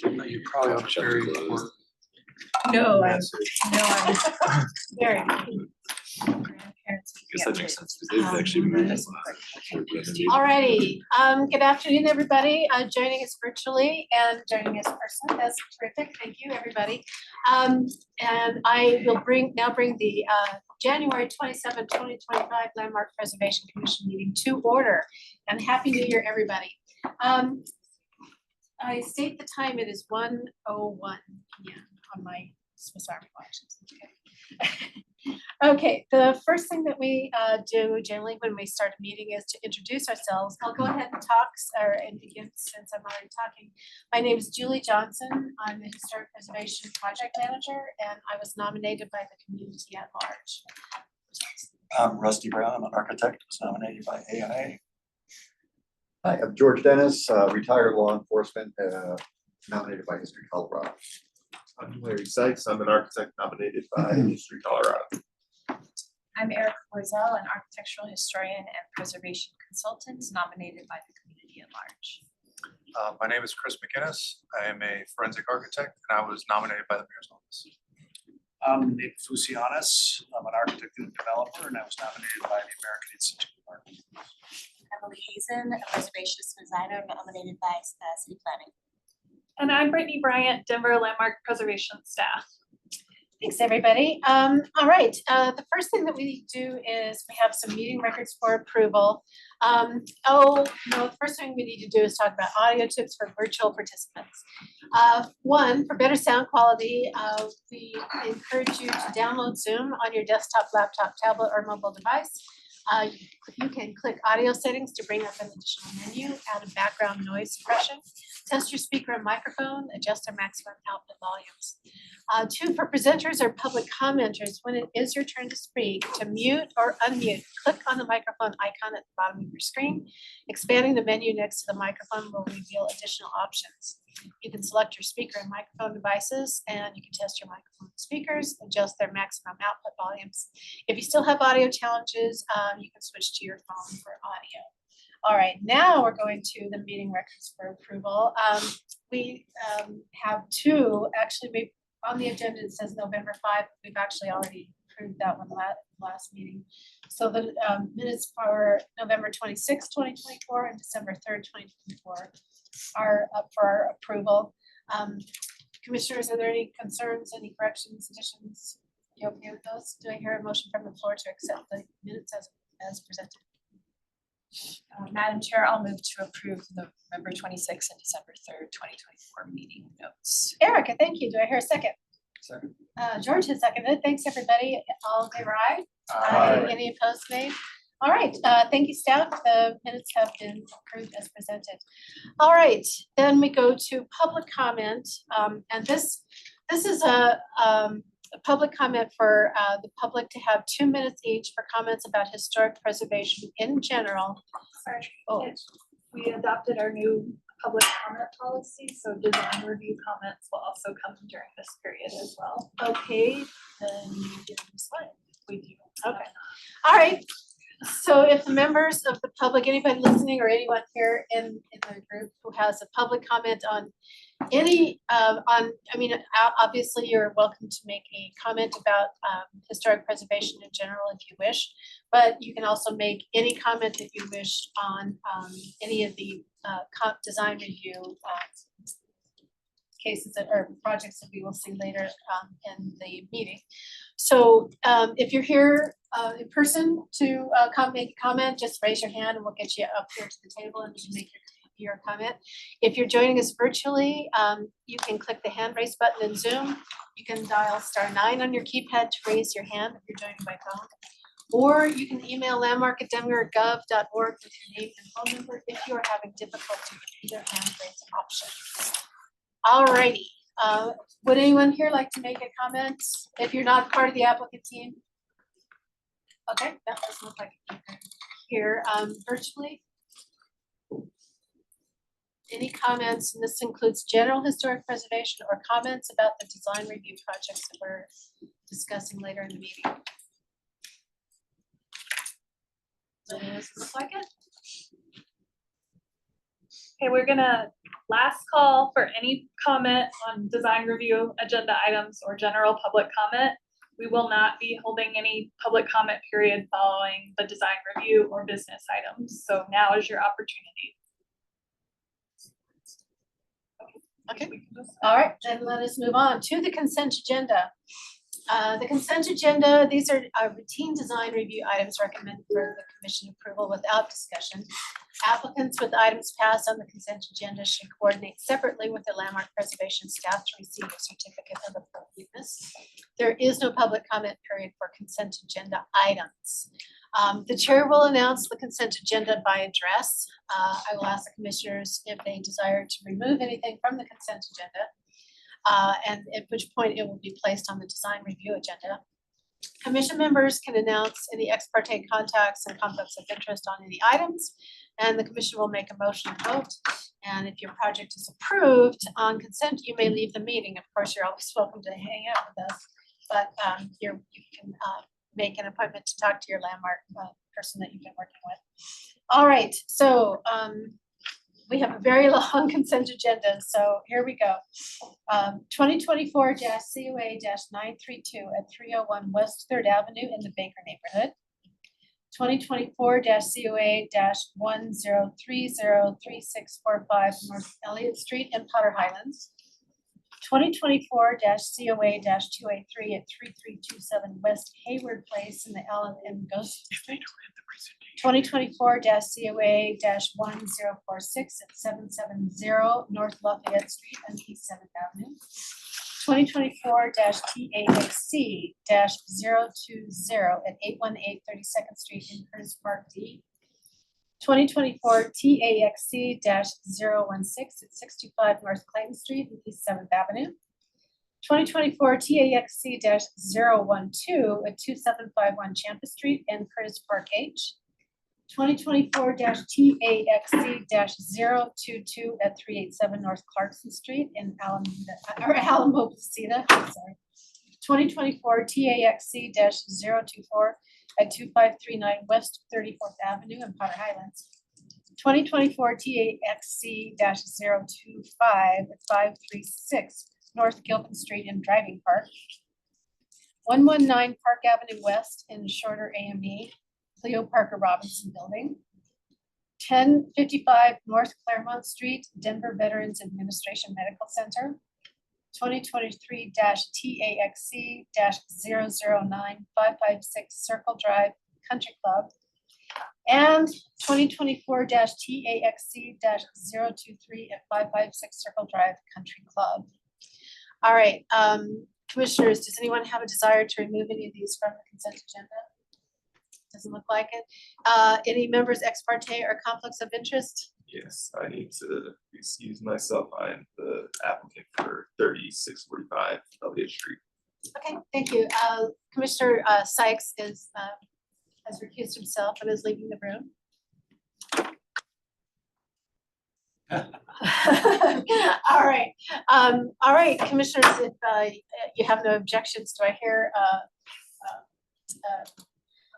You probably ought to carry it for No, message. I'm very. Guess that makes sense because they've actually moved us last. Alrighty, good afternoon, everybody. Joining us virtually and joining us in person. That's terrific. Thank you, everybody. And I will bring the January 27, 2025 Landmark Preservation Commission meeting to order. And Happy New Year, everybody. I state the time, it is 1:01 p.m. on my Swiss Army watches. Okay, the first thing that we do generally when we start a meeting is to introduce ourselves. I'll go ahead and talk and begin since I'm already talking. My name is Julie Johnson. I'm the Historic Preservation Project Manager, and I was nominated by the community at large. I'm Rusty Brown. I'm an architect. I was nominated by AIA. Hi, I'm George Dennis, retired law enforcement, nominated by History Colorado. I'm Larry Sykes. I'm an architect nominated by History Colorado. I'm Erica Borzell, an architectural historian and preservation consultant nominated by the community at large. My name is Chris McInnes. I am a forensic architect and I was nominated by the mayor's office. I'm Nick Fusianis. I'm an architect and developer, and I was nominated by the American Institute of Architects. Emily Hazen, a preservationist designer nominated by City Planning. And I'm Brittany Bryant, Denver Landmark Preservation staff. Thanks, everybody. All right, the first thing that we do is we have some meeting records for approval. The first thing we need to do is talk about audio tips for virtual participants. One, for better sound quality, we encourage you to download Zoom on your desktop, laptop, tablet, or mobile device. You can click audio settings to bring up an additional menu, add a background noise suppression, test your speaker and microphone, adjust their maximum output volumes. Two, for presenters or public commenters, when it is your turn to speak, to mute or unmute, click on the microphone icon at the bottom of your screen. Expanding the menu next to the microphone will reveal additional options. You can select your speaker and microphone devices, and you can test your microphone and speakers, adjust their maximum output volumes. If you still have audio challenges, you can switch to your phone for audio. All right, now we're going to the meeting records for approval. We have two, actually, on the agenda it says November 5. We've actually already approved that one last meeting. So the minutes for November 26, 2024 and December 3rd, 2024 are up for our approval. Commissioners, are there any concerns, any corrections, additions? You okay with those? Do I hear a motion from the floor to accept the minutes as presented? Madam Chair, I'll move to approve the November 26th and December 3rd, 2024 meeting notes. Erica, thank you. Do I hear a second? Second. George has seconded. Thanks, everybody. All in favor, aye? Aye. Any opposed, nay? All right, thank you, staff. The minutes have been approved as presented. All right, then we go to public comment. And this is a public comment for the public to have 2 minutes each for comments about historic preservation in general. Sorry. Oh. We adopted our new public comment policy, so design review comments will also come during this period as well. Okay, then you give them a slide. We do. Okay. All right. So if the members of the public, anybody listening or anyone here in the group who has a public comment on any, obviously you're welcome to make a comment about historic preservation in general if you wish, but you can also make any comment that you wish on any of the design review cases that or projects that we will see later in the meeting. So if you're here in person to make a comment, just raise your hand and we'll get you up here to the table and you can make your comment. If you're joining us virtually, you can click the hand raise button in Zoom. You can dial *9 on your keypad to raise your hand if you're joining by phone. Or you can email landmark@denver.gov.org with your name and phone number if you are having difficulty with either hand raise option. All righty. Would anyone here like to make a comment if you're not part of the applicant team? Okay, that doesn't look like it here. Virtually. Any comments, and this includes general historic preservation or comments about the design review projects that we're discussing later in the meeting? Does it look like it? Okay, we're gonna last call for any comment on design review agenda items or general public comment. We will not be holding any public comment period following the design review or business items. So now is your opportunity. Okay. All right, then let us move on to the consent agenda. The consent agenda, these are routine design review items recommended for the commission approval without discussion. Applicants with items passed on the consent agenda should coordinate separately with the landmark preservation staff to receive a certificate of appropriateness. There is no public comment period for consent agenda items. The chair will announce the consent agenda by address. I will ask the commissioners if they desire to remove anything from the consent agenda. And at which point it will be placed on the design review agenda. Commission members can announce any ex parte contacts and conflicts of interest on any items, and the commission will make a motion and vote. And if your project is approved on consent, you may leave the meeting. Of course, you're always welcome to hang out with us, but you can make an appointment to talk to your landmark person that you've been working with. All right, so we have a very long consent agenda, so here we go. 2024-COA-932 at 301 West 3rd Avenue in the Baker neighborhood. 2024-COA-10303645 North Elliott Street in Potter Highlands. 2024-COA-283 at 3327 West Hayward Place in the Allen and Ghost Street. 2024-COA-1046 at 770 North Lafayette Street and East 7th Avenue. 2024-TAXC-020 at 818 32nd Street in Curtis Park D. 2024-TAXC-016 at 65 North Clayton Street and East 7th Avenue. 2024-TAXC-012 at 2751 Champa Street and Curtis Park H. 2024-TAXC-022 at 387 North Clarkson Street in Alamogordo, sorry. 2024-TAXC-024 at 2539 West 34th Avenue in Potter Highlands. 2024-TAXC-025 at 536 North Gilpin Street in Driving Park. 119 Park Avenue West in Shorter AME, Cleo Parker Robinson Building. 1055 North Claremont Street, Denver Veterans Administration Medical Center. 2023-TAXC-009-556 Circle Drive Country Club. And 2024-TAXC-023 at 556 Circle Drive Country Club. All right, commissioners, does anyone have a desire to remove any of these from the consent agenda? Doesn't look like it. Any members ex parte or conflicts of interest? Yes, I need to excuse myself. I am the applicant for 3645 Elliott Street. Okay, thank you. Commissioner Sykes has recused himself and is leaving the room. All right, commissioners, if you have no objections, do I hear a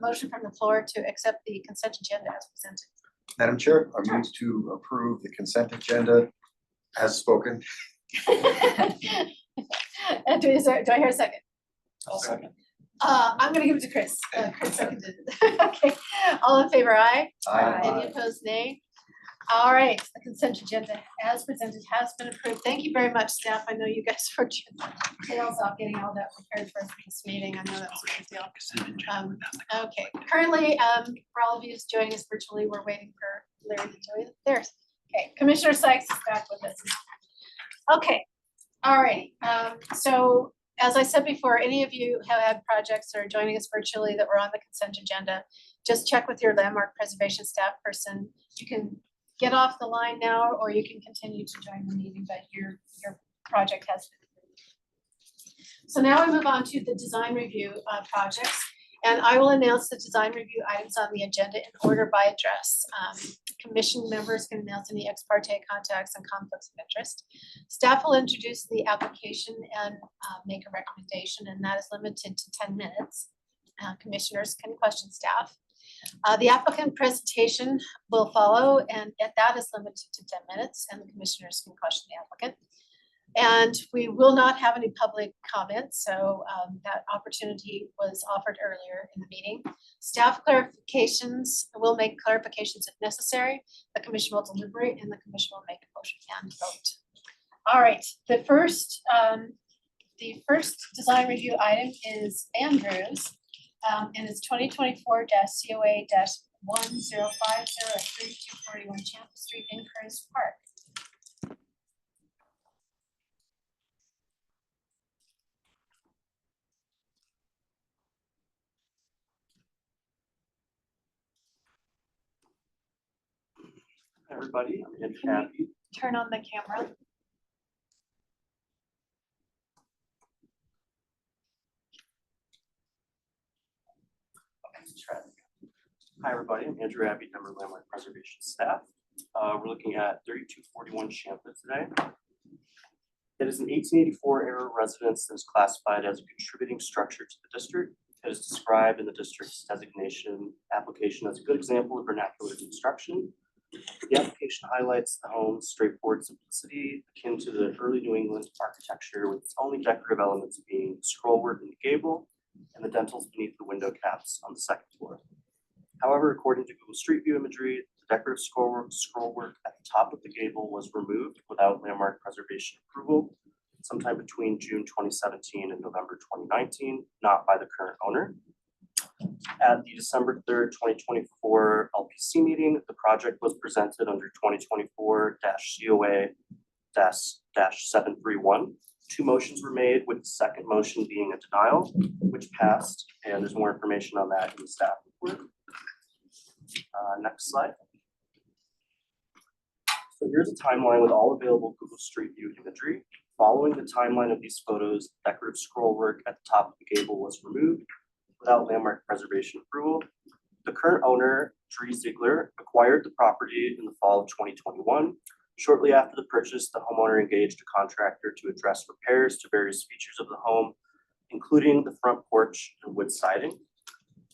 motion from the floor to accept the consent agenda as presented? Madam Chair, I move to approve the consent agenda as spoken. And do I hear a second? I'll second. I'm gonna give it to Chris. Chris seconded it. Okay, all in favor, aye? Aye. Any opposed, nay? All right, the consent agenda as presented has been approved. Thank you very much, staff. I know you guys worked your tails off getting all that prepared for this meeting. I know that was a big deal. Okay, currently, for all of you who's joining us virtually, we're waiting for Larry to join theirs. Okay, Commissioner Sykes is back with us. Okay, all right. So as I said before, any of you have had projects or joining us virtually that were on the consent agenda, just check with your landmark preservation staff person. You can get off the line now, or you can continue to join the meeting, but your project has been approved. So now we move on to the design review projects, and I will announce the design review items on the agenda in order by address. Commission members can announce any ex parte contacts and conflicts of interest. Staff will introduce the application and make a recommendation, and that is limited to 10 minutes. Commissioners can question staff. The applicant presentation will follow, and that is limited to 10 minutes, and the commissioners can question the applicant. And we will not have any public comments, so that opportunity was offered earlier in the meeting. Staff clarifications, will make clarifications if necessary. The commission will deliberate, and the commission will make a motion and vote. All right, the first design review item is Andrews, and it's 2024 COA 1050 at 3241 Champa Street in Curtis Park. Everybody, I'm Andrew Can you- Happy. Turn on the camera. Hi, everybody. I'm Andrew Abbey, member of Landmark Preservation staff. We're looking at 3241 Champa today. It is an 1884 era residence that is classified as a contributing structure to the district. It is described in the district's designation application as a good example of vernacular construction. The application highlights the home's straightforward simplicity akin to the early New England architecture, with its only decorative elements being scrollwork in the gable and the dentils beneath the window caps on the second floor. However, according to Google Street View imagery, the decorative scrollwork at the top of the gable was removed without landmark preservation approval sometime between June 2017 and November 2019, not by the current owner. At the December 3rd, 2024 LPC meeting, the project was presented under 2024-COA-731. Two motions were made, with the second motion being a denial, which passed, and there's more information on that in the staff report. Next slide. So here's a timeline with all available Google Street View imagery. Following the timeline of these photos, decorative scrollwork at the top of the gable was removed without landmark preservation approval. The current owner, Dre Ziegler, acquired the property in the fall of 2021. Shortly after the purchase, the homeowner engaged a contractor to address repairs to various features of the home, including the front porch and wood siding.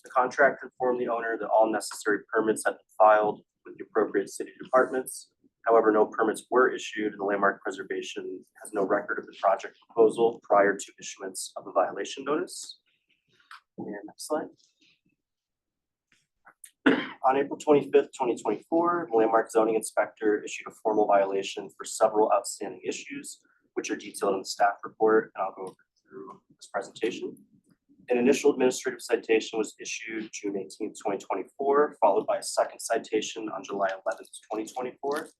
The contractor informed the owner that all necessary permits had been filed with the appropriate city departments. However, no permits were issued, and the landmark preservation has no record of the project proposal prior to issuance of a violation notice. And next slide. On April 25th, 2024, the landmark zoning inspector issued a formal violation for several outstanding issues, which are detailed in the staff report, and I'll go through this presentation. An initial administrative citation was issued June 18th, 2024, followed by a second citation on July 11th, 2024.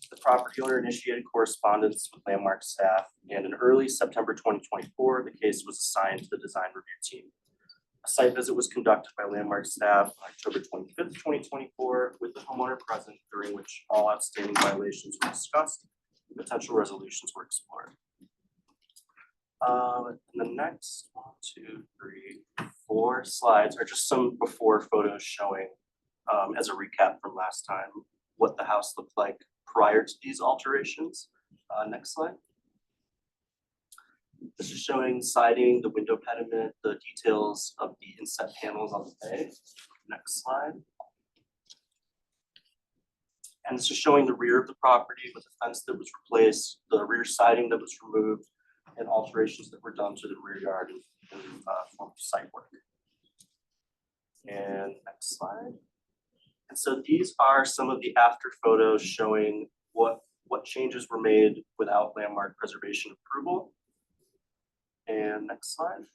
The property owner initiated correspondence with landmark staff, and in early September 2024, the case was assigned to the design review team. A site visit was conducted by landmark staff on October 25th, 2024, with the homeowner present, during which all outstanding violations were discussed and potential resolutions were explored. And the next 1, 2, 3, 4 slides are just some before photos showing, as a recap from last time, what the house looked like prior to these alterations. Next slide. This is showing siding, the window pediment, the details of the inset panels on the bay. Next slide. And this is showing the rear of the property with the fence that was replaced, the rear siding that was removed, and alterations that were done to the rear yard and form of site work. And next slide. And so these are some of the after photos showing what changes were made without landmark preservation approval. And next slide.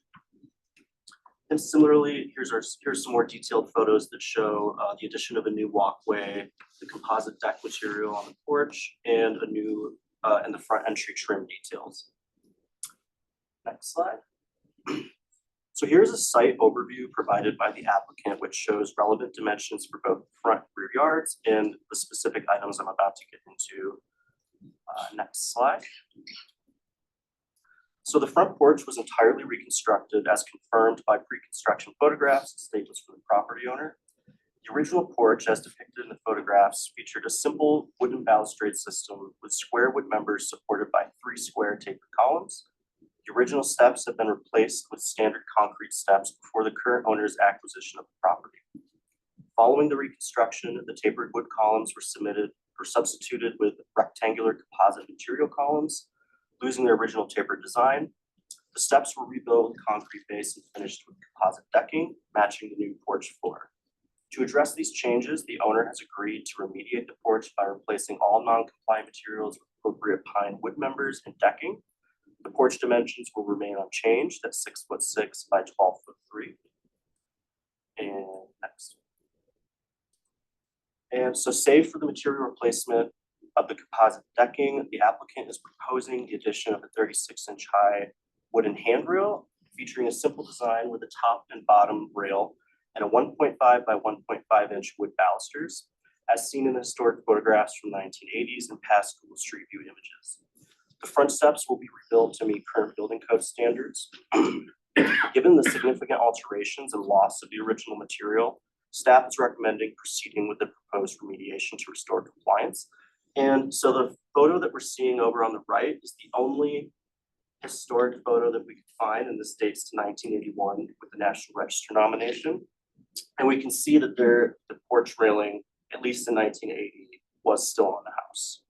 And similarly, here's some more detailed photos that show the addition of a new walkway, the composite deck material on the porch, and a new and the front entry trim details. Next slide. So here's a site overview provided by the applicant, which shows relevant dimensions for both front and rear yards and the specific items I'm about to get into. Next slide. So the front porch was entirely reconstructed as confirmed by pre-construction photographs and statements from the property owner. The original porch, as depicted in the photographs, featured a simple wooden balustrade system with square wood members supported by 3 square tapered columns. The original steps have been replaced with standard concrete steps before the current owner's acquisition of the property. Following the reconstruction, the tapered wood columns were substituted with rectangular composite material columns, losing their original tapered design. The steps were rebuilt with concrete base and finished with composite decking, matching the new porch floor. To address these changes, the owner has agreed to remediate the porch by replacing all non-compliant materials with appropriate pine wood members and decking. The porch dimensions will remain unchanged at 6'6" by 12'3". And next. And so save for the material replacement of the composite decking, the applicant is proposing the addition of a 36-inch high wooden handrail featuring a simple design with a top and bottom rail and a 1.5 by 1.5 inch wood balusters, as seen in the historic photographs from the 1980s and past Google Street View images. The front steps will be rebuilt to meet current building code standards. Given the significant alterations and loss of the original material, staff is recommending proceeding with the proposed remediation to restore compliance. And so the photo that we're seeing over on the right is the only historic photo that we could find, and this dates to 1981 with the National Register nomination. And we can see that the porch railing, at least in 1980, was still on the house.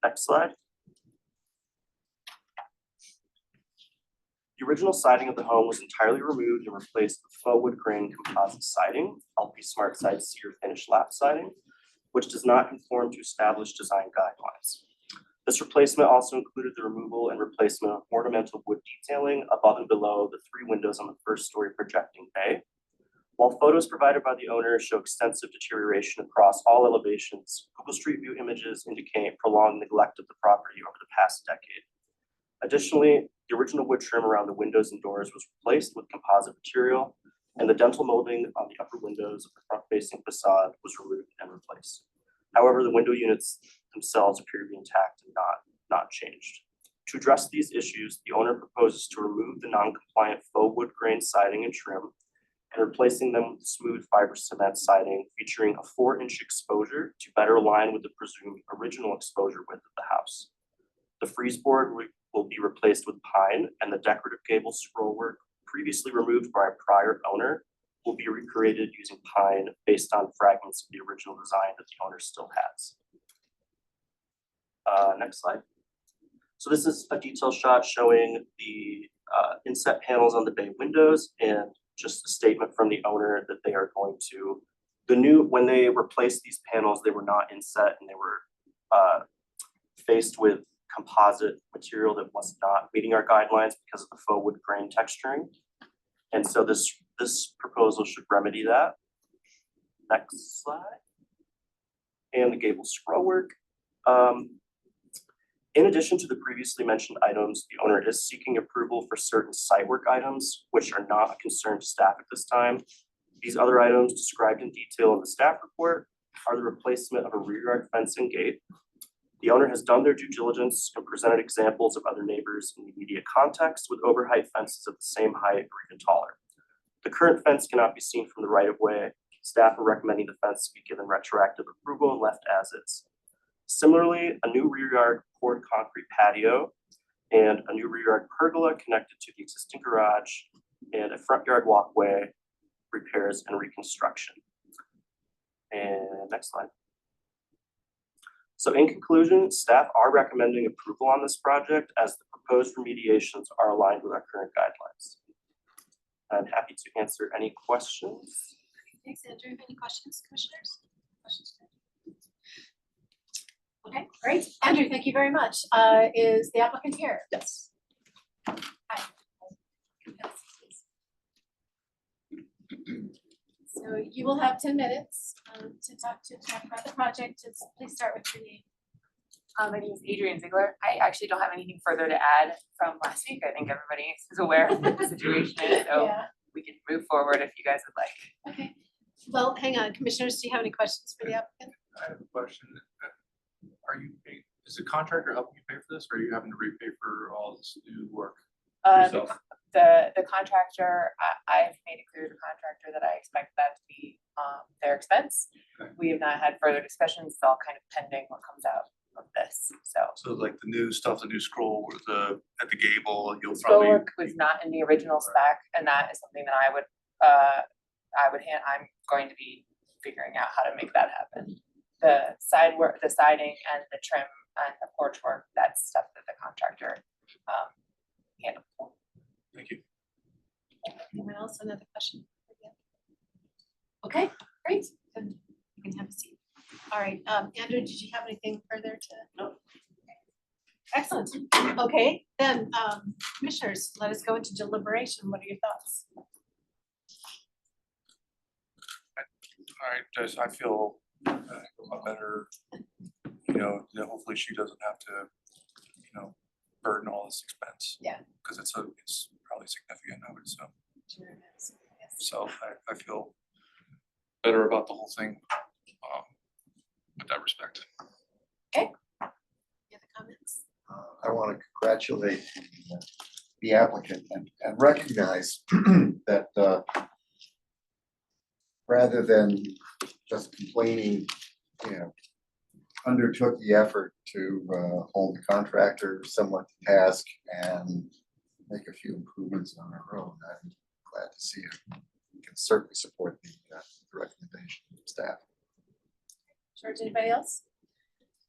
Next slide. The original siding of the home was entirely removed and replaced with faux wood grain composite siding, LP Smart Side cedar finish lap siding, which does not conform to established design guidelines. This replacement also included the removal and replacement of ornamental wood detailing above and below the 3 windows on the first story projecting bay. While photos provided by the owner show extensive deterioration across all elevations, Google Street View images indicate prolonged neglect of the property over the past decade. Additionally, the original wood trim around the windows and doors was replaced with composite material, and the dental molding on the upper windows of the front-facing facade was removed and replaced. However, the window units themselves appear to be intact and not changed. To address these issues, the owner proposes to remove the non-compliant faux wood grain siding and trim and replacing them with smooth fiber cement siding featuring a 4-inch exposure to better align with the presumed original exposure width of the house. The frieze board will be replaced with pine, and the decorative gable scrollwork previously removed by a prior owner will be recreated using pine based on fragments of the original design that the owner still has. Next slide. So this is a detail shot showing the inset panels on the bay windows and just a statement from the owner that they are going to, when they replaced these panels, they were not inset and they were faced with composite material that was not meeting our guidelines because of the faux wood grain texturing. And so this proposal should remedy that. Next slide. And the gable scrollwork. In addition to the previously mentioned items, the owner is seeking approval for certain site work items, which are not a concern to staff at this time. These other items described in detail in the staff report are the replacement of a rear yard fence and gate. The owner has done their due diligence and presented examples of other neighbors in the immediate context with overheight fences of the same height or even taller. The current fence cannot be seen from the right of way. Staff are recommending the fence be given retroactive approval and left as is. Similarly, a new rear yard poured concrete patio and a new rear yard pergola connected to the existing garage and a front yard walkway repairs and reconstruction. And next slide. So in conclusion, staff are recommending approval on this project as the proposed remediations are aligned with our current guidelines. I'm happy to answer any questions. Thanks, Andrew. Any questions, commissioners? Questions? Okay, great. Andrew, thank you very much. Is the applicant here? Yes. Hi. So you will have 10 minutes to talk about the project. Just please start with your name. My name is Adrienne Ziegler. I actually don't have anything further to add from last week. I think everybody is aware of what the situation is, so Yeah. we can move forward if you guys would like. Okay. Well, hang on, commissioners, do you have any questions for the applicant? I have a question. Are you paying, is the contractor helping you pay for this, or are you having to repay for all this new work yourself? The contractor, I've made it clear to the contractor that I expect that to be their expense. Okay. We have not had further discussions. It's all kind of pending what comes out of this, so. So like the new stuff, the new scroll with at the gable, you'll Scroll probably. work was not in the original spec, and that is something that I'm going to be figuring out how to make that happen. The side work, the siding and the trim and the porch work, that's stuff that the contractor handled. Thank you. Anyone else, another question? Okay, great, then you can have a seat. All right, Andrew, did you have anything further to? No. Excellent, okay, then, commissioners, let us go into deliberation, what are your thoughts? All right, I feel a lot better, you know, that hopefully she doesn't have to, you know, burden all this expense. Yeah. Because it's probably significant, I would assume. Yes. So I feel better about the whole thing, with that respect. Any other comments? I want to congratulate the applicant and recognize that rather than just complaining, you know, undertook the effort to hold the contractor somewhat to task and make a few improvements on our own. I'm glad to see it. We can certainly support the recommendation of staff. George, anybody else?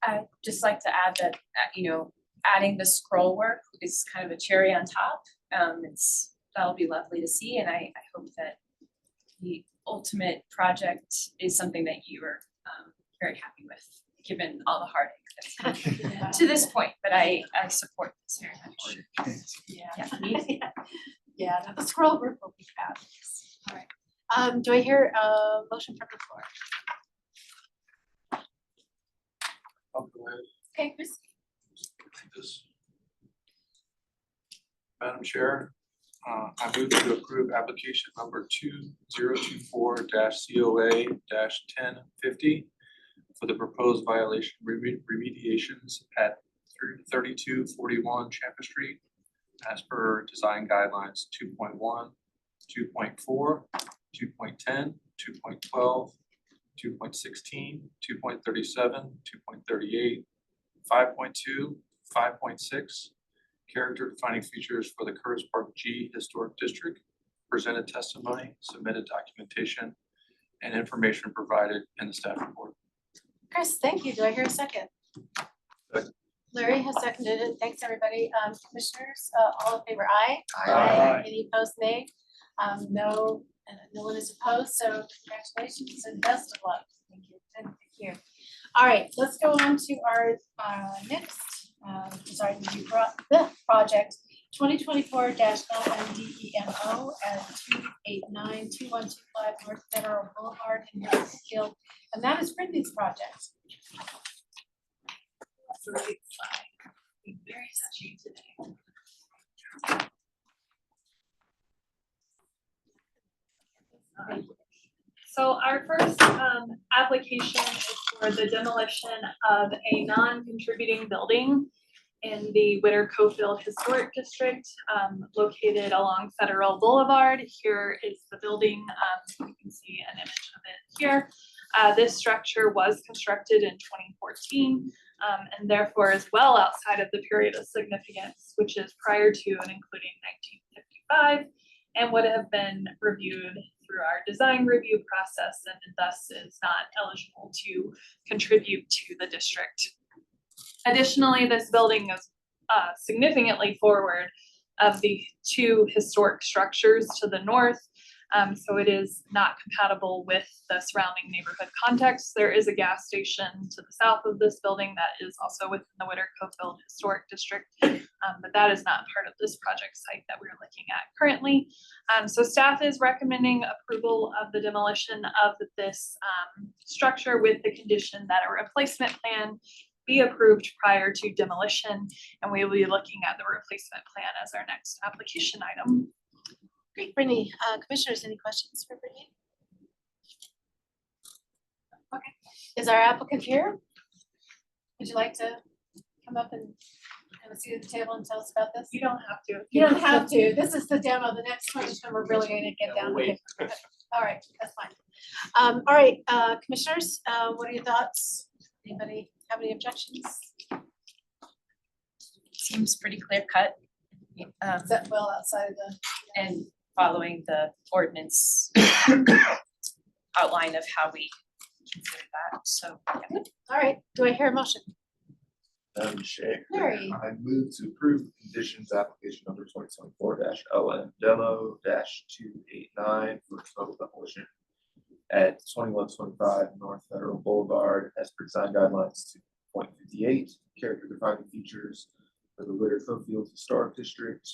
I'd just like to add that, you know, adding the scroll work is kind of a cherry on top. That'll be lovely to see, and I hope that the ultimate project is something that you are very happy with, given all the heartache that's to this point, but I support this very much. Yeah. Yeah, no, the scroll group will be fabulous. All right. Do I hear a motion from the floor? I'll go ahead. Okay, Chris. This. Madam Chair, I move to approve application number 2024-COA-1050 for the proposed violation remediations at 3241 Champa Street as per design guidelines 2.1, 2.4, 2.10, 2.12, 2.16, 2.37, 2.38, 5.2, 5.6, character defining features for the Curtis Park G Historic District, presented testimony, submitted documentation, and information provided in the staff report. Chris, thank you. Do I hear a second? Second. Larry has seconded it. Thanks, everybody. Commissioners, all in favor, aye. Aye. Any opposed, nay? No, no one is opposed, so congratulations and best of luck. Thank you. And thank you. All right, let's go on to our next design review project 2024-LMDEMO at 289-2125 North Federal Boulevard in Northfield, and that is Brittany's project. Very touchy today. So our first application is for the demolition of a non-contributing building in the Witter-Cofield Historic District, located along Federal Boulevard. Here is the building. You can see an image of it here. This structure was constructed in 2014 and therefore is well outside of the period of significance, which is prior to and including 1955, and would have been reviewed through our design review process and thus is not eligible to contribute to the district. Additionally, this building is significantly forward of the two historic structures to the north. So it is not compatible with the surrounding neighborhood context. There is a gas station to the south of this building that is also within the Witter-Cofield Historic District, but that is not part of this project site that we're looking at currently. So staff is recommending approval of the demolition of this structure with the condition that a replacement plan be approved prior to demolition, and we will be looking at the replacement plan as our next application item. Great, Brittany. Commissioners, any questions for Brittany? Okay, is our applicant here? Would you like to come up and have a seat at the table and tell us about this? You don't have to. You don't have to. This is the demo. The next one is when we're really going to get down to it. Okay. All right, that's fine. All right, commissioners, what are your thoughts? Anybody have any objections? Seems pretty clear cut. Is that well outside of the? And following the ordinance outline of how we consider that, so. yeah. All right, do I hear a motion? Madam Chair, Larry. I move to approve the conditions application number 2024-LM demo 289 for total demolition at 2125 North Federal Boulevard as per design guidelines 2.58, character defining features for the Whitter Cofield Historic District.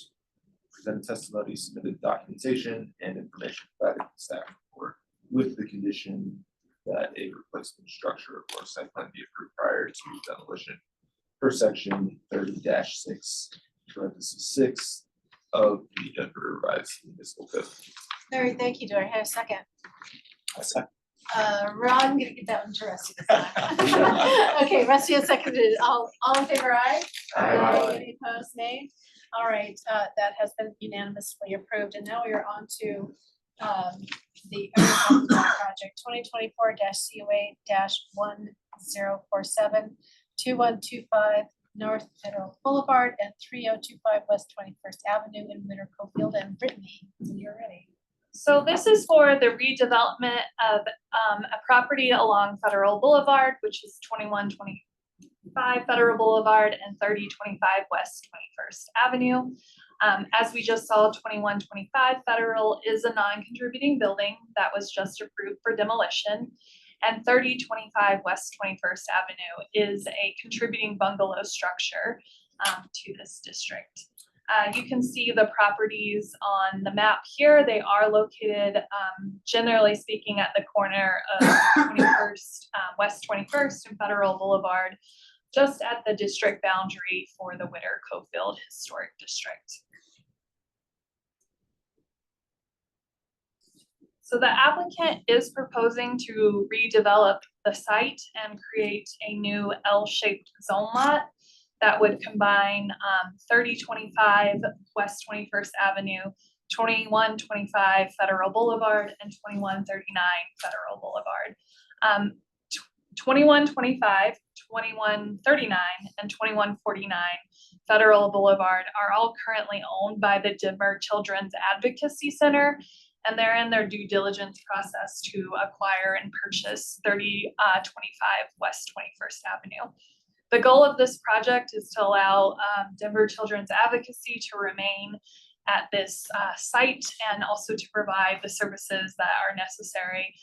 Presented testimony, submitted documentation and information provided to staff report with the condition that a replacement structure or site plan be approved prior to demolition per section 30-6, parentheses 6 of the Denver Revised Municipal Code. Larry, thank you. Do I have a second? A second. Ron, I'm gonna give that one to Rusty this time. Okay, Rusty has seconded. All in favor, aye? Any opposed, nay? All right, that has been unanimously approved, and now we are on to the project 2024-COA-1047, 2125 North Federal Boulevard and 3025 West 21st Avenue in Winter Cofield and Brittany, when you're ready. So this is for the redevelopment of a property along Federal Boulevard, which is 2125 Federal Boulevard and 3025 West 21st Avenue. As we just saw, 2125 Federal is a non-contributing building that was just approved for demolition. And 3025 West 21st Avenue is a contributing bungalow structure to this district. You can see the properties on the map here. They are located, generally speaking, at the corner of 21st, West 21st and Federal Boulevard, just at the district boundary for the Whitter Cofield Historic District. So the applicant is proposing to redevelop the site and create a new L-shaped zone lot that would combine 3025 West 21st Avenue, 2125 Federal Boulevard, and 2139 Federal Boulevard. 2125, 2139, and 2149 Federal Boulevard are all currently owned by the Denver Children's Advocacy Center, and they're in their due diligence process to acquire and purchase 3025 West 21st Avenue. The goal of this project is to allow Denver Children's Advocacy to remain at this site and also to provide the services that are necessary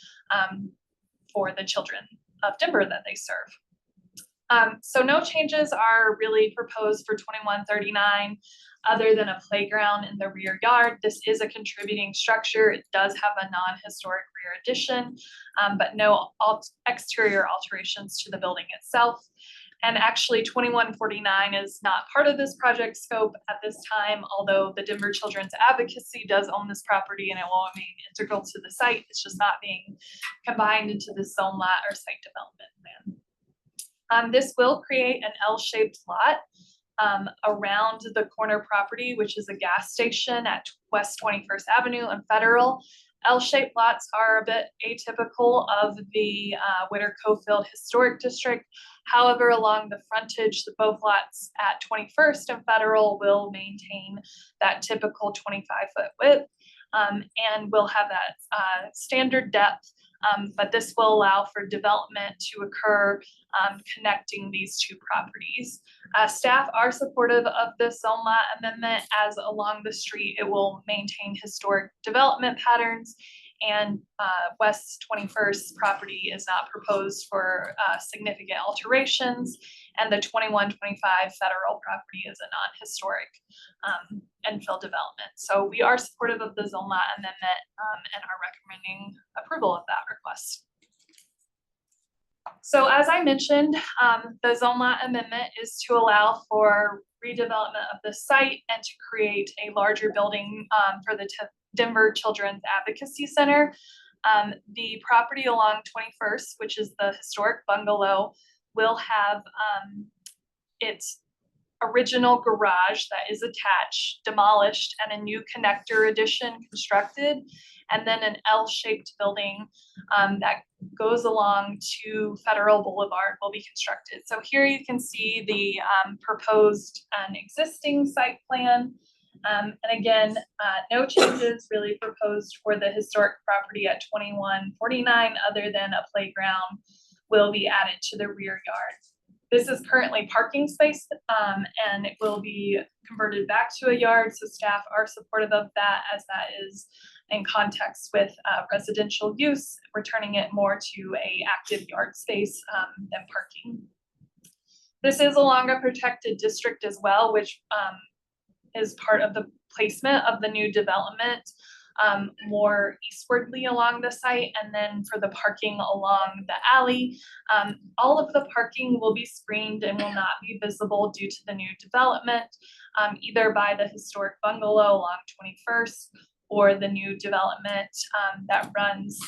for the children of Denver that they serve. So no changes are really proposed for 2139 other than a playground in the rear yard. This is a contributing structure. It does have a non-historic rear addition, but no exterior alterations to the building itself. And actually 2149 is not part of this project scope at this time, although the Denver Children's Advocacy does own this property and it will remain integral to the site. It's just not being combined into the zone lot or site development plan. This will create an L-shaped lot around the corner property, which is a gas station at West 21st Avenue and Federal. L-shaped lots are a bit atypical of the Whitter Cofield Historic District. However, along the frontage, both lots at 21st and Federal will maintain that typical 25-foot width and will have that standard depth, but this will allow for development to occur connecting these two properties. Staff are supportive of this zone lot amendment, as along the street it will maintain historic development patterns, and West 21st property is not proposed for significant alterations, and the 2125 Federal property is a non-historic infill development. So we are supportive of the zone lot amendment and are recommending approval of that request. So as I mentioned, the zone lot amendment is to allow for redevelopment of the site and to create a larger building for the Denver Children's Advocacy Center. The property along 21st, which is the historic bungalow, will have its original garage that is attached, demolished, and a new connector addition constructed, and then an L-shaped building that goes along to Federal Boulevard will be constructed. So here you can see the proposed and existing site plan. And again, no changes really proposed for the historic property at 2149 other than a playground will be added to the rear yard. This is currently parking space, and it will be converted back to a yard, so staff are supportive of that as that is in context with residential use, returning it more to a active yard space than parking. This is along a protected district as well, which is part of the placement of the new development more eastwardly along the site, and then for the parking along the alley. All of the parking will be screened and will not be visible due to the new development, either by the historic bungalow along 21st or the new development that runs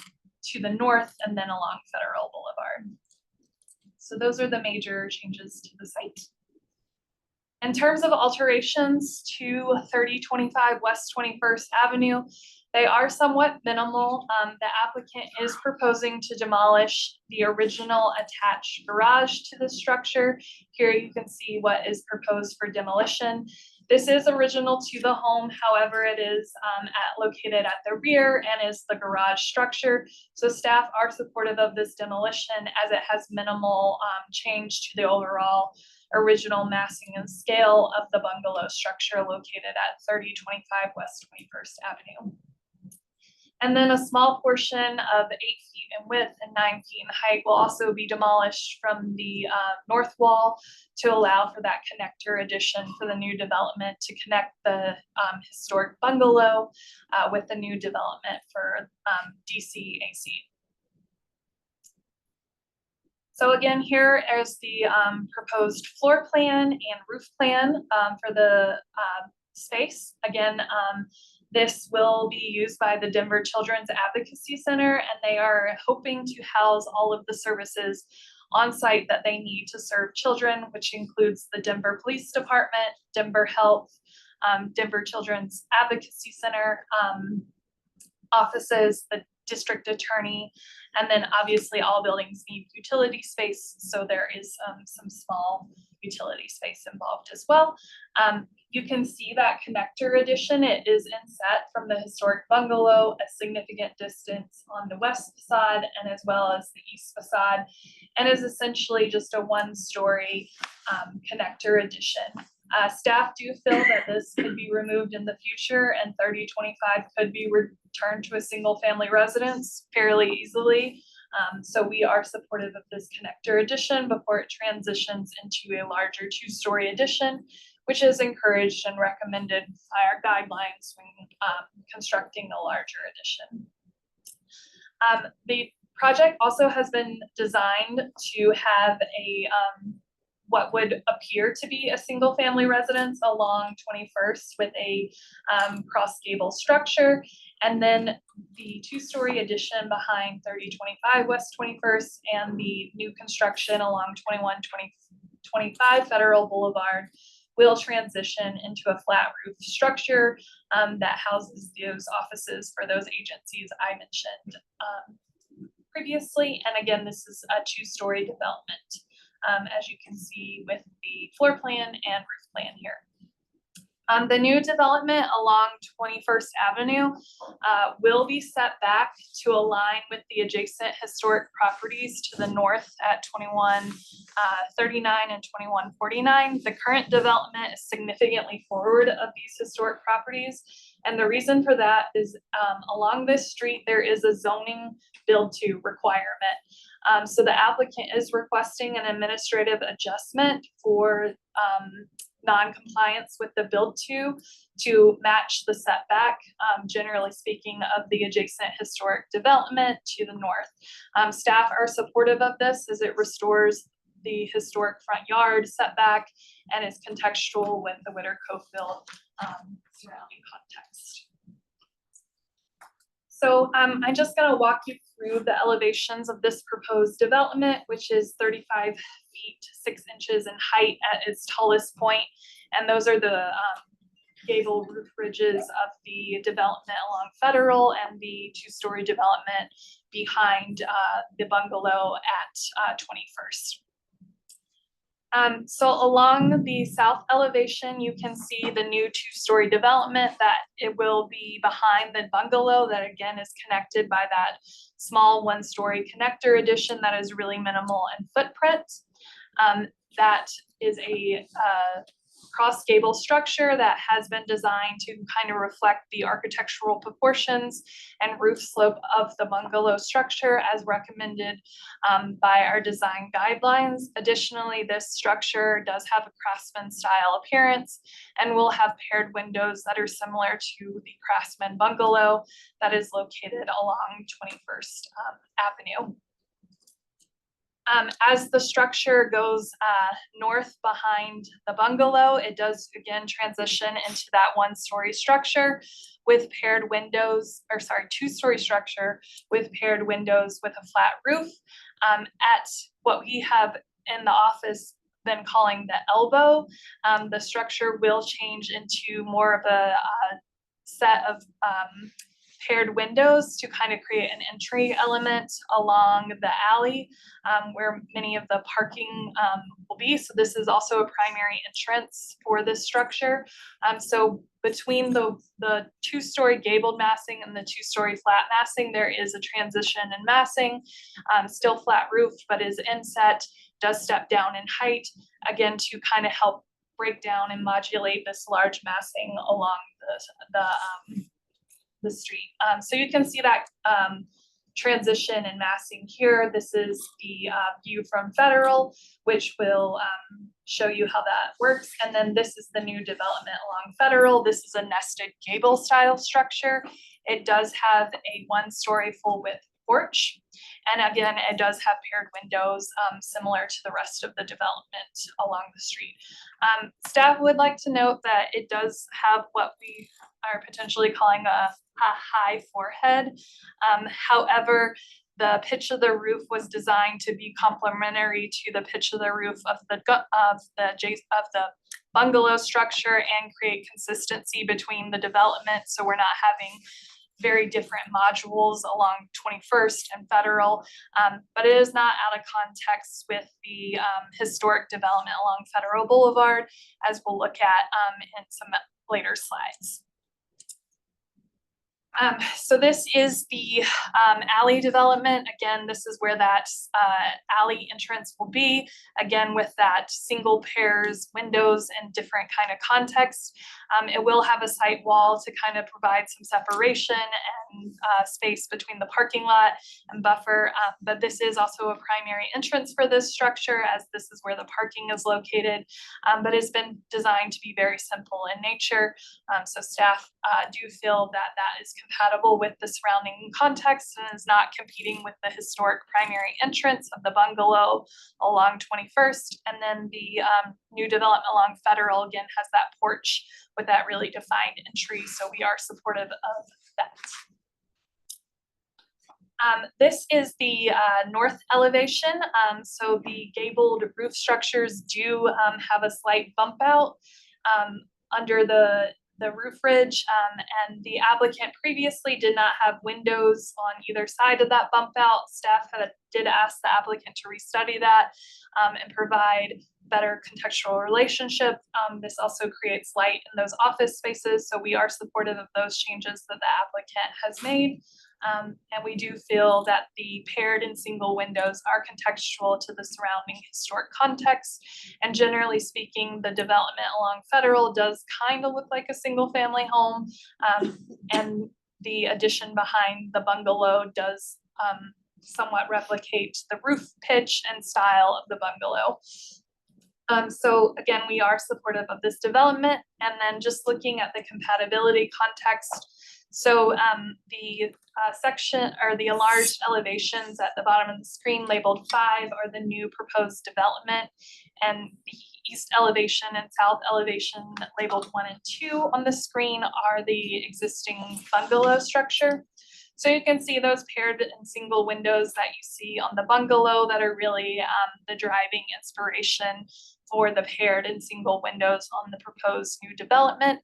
to the north and then along Federal Boulevard. So those are the major changes to the site. In terms of alterations to 3025 West 21st Avenue, they are somewhat minimal. The applicant is proposing to demolish the original attached garage to the structure. Here you can see what is proposed for demolition. This is original to the home, however, it is located at the rear and is the garage structure. So staff are supportive of this demolition as it has minimal change to the overall original massing and scale of the bungalow structure located at 3025 West 21st Avenue. And then a small portion of 8 feet in width and 9 feet in height will also be demolished from the north wall to allow for that connector addition for the new development to connect the historic bungalow with the new development for DC/AC. So again, here is the proposed floor plan and roof plan for the space. Again, this will be used by the Denver Children's Advocacy Center, and they are hoping to house all of the services on site that they need to serve children, which includes the Denver Police Department, Denver Health, Denver Children's Advocacy Center offices, the district attorney, and then obviously all buildings need utility space, so there is some small utility space involved as well. You can see that connector addition. It is inset from the historic bungalow a significant distance on the west facade and as well as the east facade, and is essentially just a one-story connector addition. Staff do feel that this could be removed in the future and 3025 could be returned to a single family residence fairly easily. So we are supportive of this connector addition before it transitions into a larger 2-story addition, which is encouraged and recommended by our guidelines when constructing a larger addition. The project also has been designed to have a what would appear to be a single family residence along 21st with a cross gable structure, and then the 2-story addition behind 3025 West 21st and the new construction along 2125 Federal Boulevard will transition into a flat roof structure that houses those offices for those agencies I mentioned previously. And again, this is a 2-story development, as you can see with the floor plan and roof plan here. The new development along 21st Avenue will be set back to align with the adjacent historic properties to the north at 2139 and 2149. The current development is significantly forward of these historic properties. And the reason for that is along this street, there is a zoning build-to requirement. So the applicant is requesting an administrative adjustment for non-compliance with the build-to match the setback, generally speaking, of the adjacent historic development to the north. Staff are supportive of this as it restores the historic front yard setback and is contextual with the Witter-Cofield surrounding context. So I'm just going to walk you through the elevations of this proposed development, which is 35 feet 6 inches in height at its tallest point. And those are the gable roof ridges of the development along Federal and the 2-story development behind the bungalow at 21st. So along the south elevation, you can see the new two-story development that it will be behind the bungalow that again is connected by that small one-story connector addition that is really minimal in footprint. That is a cross gable structure that has been designed to kind of reflect the architectural proportions and roof slope of the bungalow structure as recommended by our design guidelines. Additionally, this structure does have a craftsman style appearance and will have paired windows that are similar to the craftsman bungalow that is located along 21st Avenue. As the structure goes north behind the bungalow, it does again transition into that one-story structure with paired windows, or sorry, two-story structure with paired windows with a flat roof. At what we have in the office been calling the elbow, the structure will change into more of a set of paired windows to kind of create an entry element along the alley where many of the parking will be. So this is also a primary entrance for this structure. So between the two-story gabled massing and the two-story flat massing, there is a transition in massing, still flat roofed, but is inset, does step down in height, again, to kind of help break down and modulate this large massing along the street. So you can see that transition and massing here. This is the view from Federal, which will show you how that works. And then this is the new development along Federal. This is a nested gable style structure. It does have a one-story full width porch. And again, it does have paired windows similar to the rest of the development along the street. Staff would like to note that it does have what we are potentially calling a high forehead. However, the pitch of the roof was designed to be complementary to the pitch of the roof of the bungalow structure and create consistency between the development. So we're not having very different modules along 21st and Federal, but it is not out of context with the historic development along Federal Boulevard, as we'll look at in some later slides. So this is the alley development. Again, this is where that alley entrance will be. Again, with that single pairs windows and different kind of context. It will have a site wall to kind of provide some separation and space between the parking lot and buffer. But this is also a primary entrance for this structure, as this is where the parking is located. But it's been designed to be very simple in nature. So staff do feel that that is compatible with the surrounding context and is not competing with the historic primary entrance of the bungalow along 21st. And then the new development along Federal again has that porch with that really defined entry. So we are supportive of that. This is the north elevation. So the gabled roof structures do have a slight bump out under the roof ridge, and the applicant previously did not have windows on either side of that bump out. Staff did ask the applicant to restudy that and provide better contextual relationship. This also creates light in those office spaces, so we are supportive of those changes that the applicant has made. And we do feel that the paired and single windows are contextual to the surrounding historic context. And generally speaking, the development along Federal does kind of look like a single family home. And the addition behind the bungalow does somewhat replicate the roof pitch and style of the bungalow. So again, we are supportive of this development. And then just looking at the compatibility context. So the section or the enlarged elevations at the bottom of the screen labeled 5 are the new proposed development, and the east elevation and south elevation labeled 1 and 2 on the screen are the existing bungalow structure. So you can see those paired and single windows that you see on the bungalow that are really the driving inspiration for the paired and single windows on the proposed new development.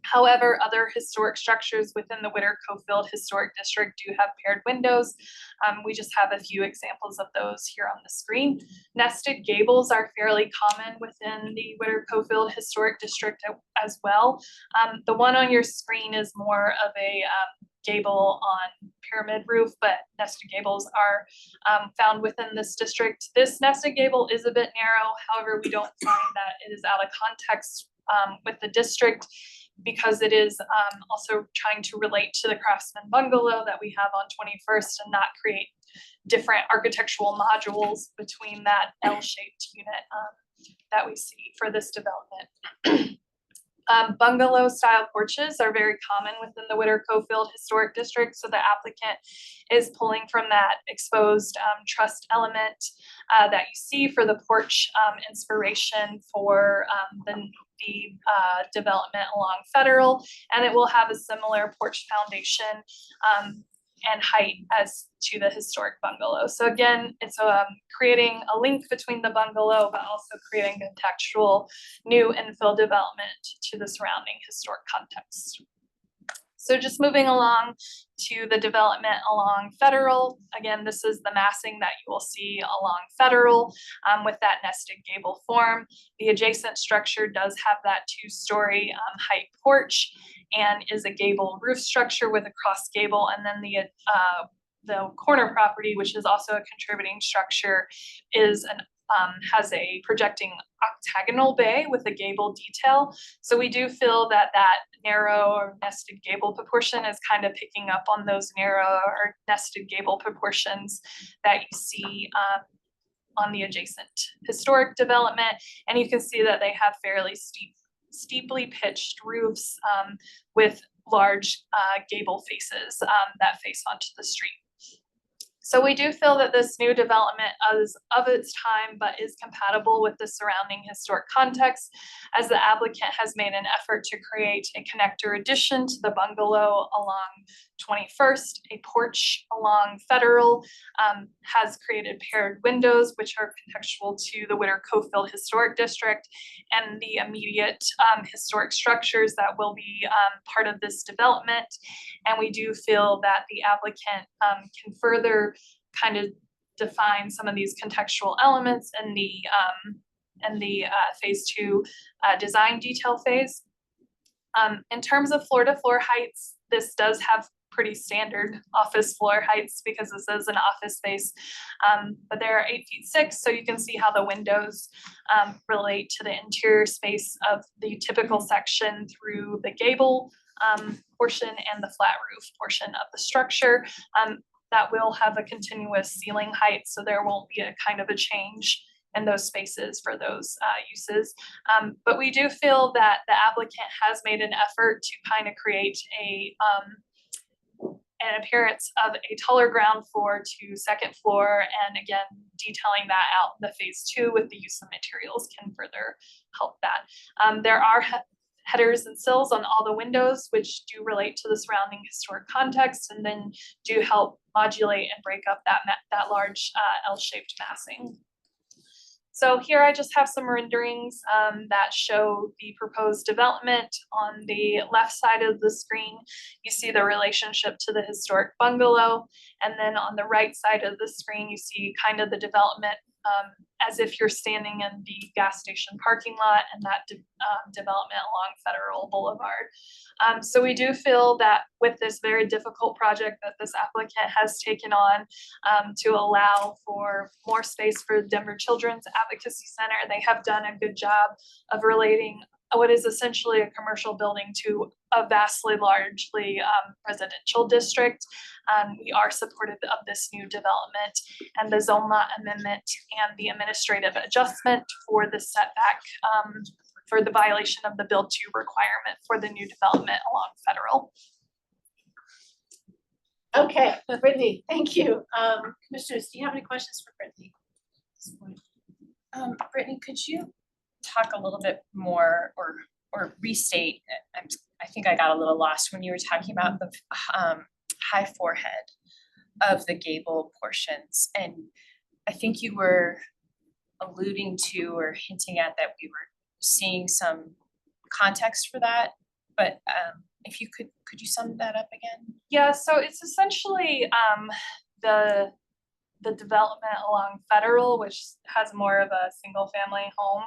However, other historic structures within the Whittier-Cofield Historic District do have paired windows. We just have a few examples of those here on the screen. Nested gables are fairly common within the Whittier-Cofield Historic District as well. The one on your screen is more of a gable on pyramid roof, but nested gables are found within this district. This nested gable is a bit narrow, however, we don't find that it is out of context with the district, because it is also trying to relate to the Craftsman bungalow that we have on 21st and not create different architectural modules between that L-shaped unit that we see for this development. Bungalow style porches are very common within the Whittier-Cofield Historic District, so the applicant is pulling from that exposed truss element that you see for the porch inspiration for the development along Federal, and it will have a similar porch foundation and height as to the historic bungalow. So again, it's creating a link between the bungalow, but also creating contextual new infill development to the surrounding historic context. So just moving along to the development along Federal. Again, this is the massing that you will see along Federal with that nested gable form. The adjacent structure does have that two-story height porch and is a gable roof structure with a cross gable, and then the corner property, which is also a contributing structure, is an has a projecting octagonal bay with a gable detail. So we do feel that that narrow or nested gable proportion is kind of picking up on those narrow or nested gable proportions that you see on the adjacent historic development. And you can see that they have fairly steeply pitched roofs with large gable faces that face onto the street. So we do feel that this new development is of its time, but is compatible with the surrounding historic context, as the applicant has made an effort to create a connector addition to the bungalow along 21st, a porch along Federal, has created paired windows, which are contextual to the Whittier-Cofield Historic District, and the immediate historic structures that will be part of this development. And we do feel that the applicant can further kind of define some of these contextual elements in the phase 2 design detail phase. In terms of floor to floor heights, this does have pretty standard office floor heights because this is an office space, but they're 8'6", so you can see how the windows relate to the interior space of the typical section through the gable portion and the flat roof portion of the structure. That will have a continuous ceiling height, so there won't be a kind of a change in those spaces for those uses. But we do feel that the applicant has made an effort to kind of create an appearance of a taller ground floor to second floor, and again, detailing that out in the phase 2 with the use of materials can further help that. There are headers and sills on all the windows, which do relate to the surrounding historic context and then do help modulate and break up that large L-shaped massing. So here I just have some renderings that show the proposed development. On the left side of the screen, you see the relationship to the historic bungalow. And then on the right side of the screen, you see kind of the development as if you're standing in the gas station parking lot and that development along Federal Boulevard. So we do feel that with this very difficult project that this applicant has taken on to allow for more space for Denver Children's Advocacy Center, they have done a good job of relating what is essentially a commercial building to a vastly largely residential district. We are supportive of this new development and the zone lot amendment and the administrative adjustment for the setback for the violation of the Build 2 requirement for the new development along Federal. Okay, Brittany, thank you. Commissioners, do you have any questions for Brittany? Brittany, could you talk a little bit more or restate? I think I got a little lost when you were talking about the high forehead of the gable portions, and I think you were alluding to or hinting at that we were seeing some context for that But if you could you sum that up again? Yeah, so it's essentially the development along Federal, which has more of a single family home.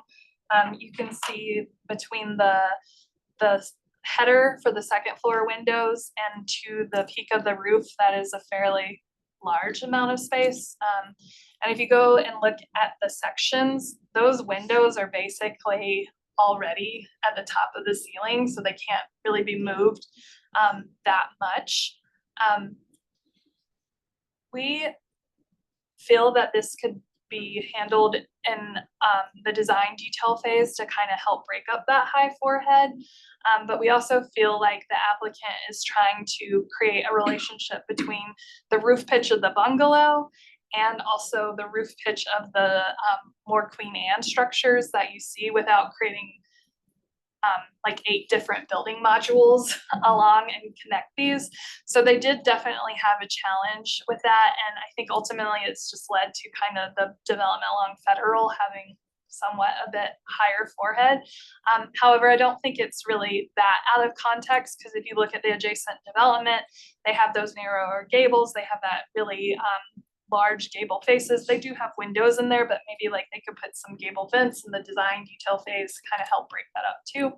You can see between the header for the second floor windows and to the peak of the roof, that is a fairly large amount of space. And if you go and look at the sections, those windows are basically already at the top of the ceiling, so they can't really be moved that much. We feel that this could be handled in the design detail phase to kind of help break up that high forehead. But we also feel like the applicant is trying to create a relationship between the roof pitch of the bungalow and also the roof pitch of the more Queen Anne structures that you see without creating like 8 different building modules along and connect these. So they did definitely have a challenge with that. And I think ultimately it's just led to kind of the development along Federal having somewhat a bit higher forehead. However, I don't think it's really that out of context, because if you look at the adjacent development, they have those narrower gables, they have that really large gable faces. They do have windows in there, but maybe like they could put some gable vents in the design detail phase, kind of help break that up too.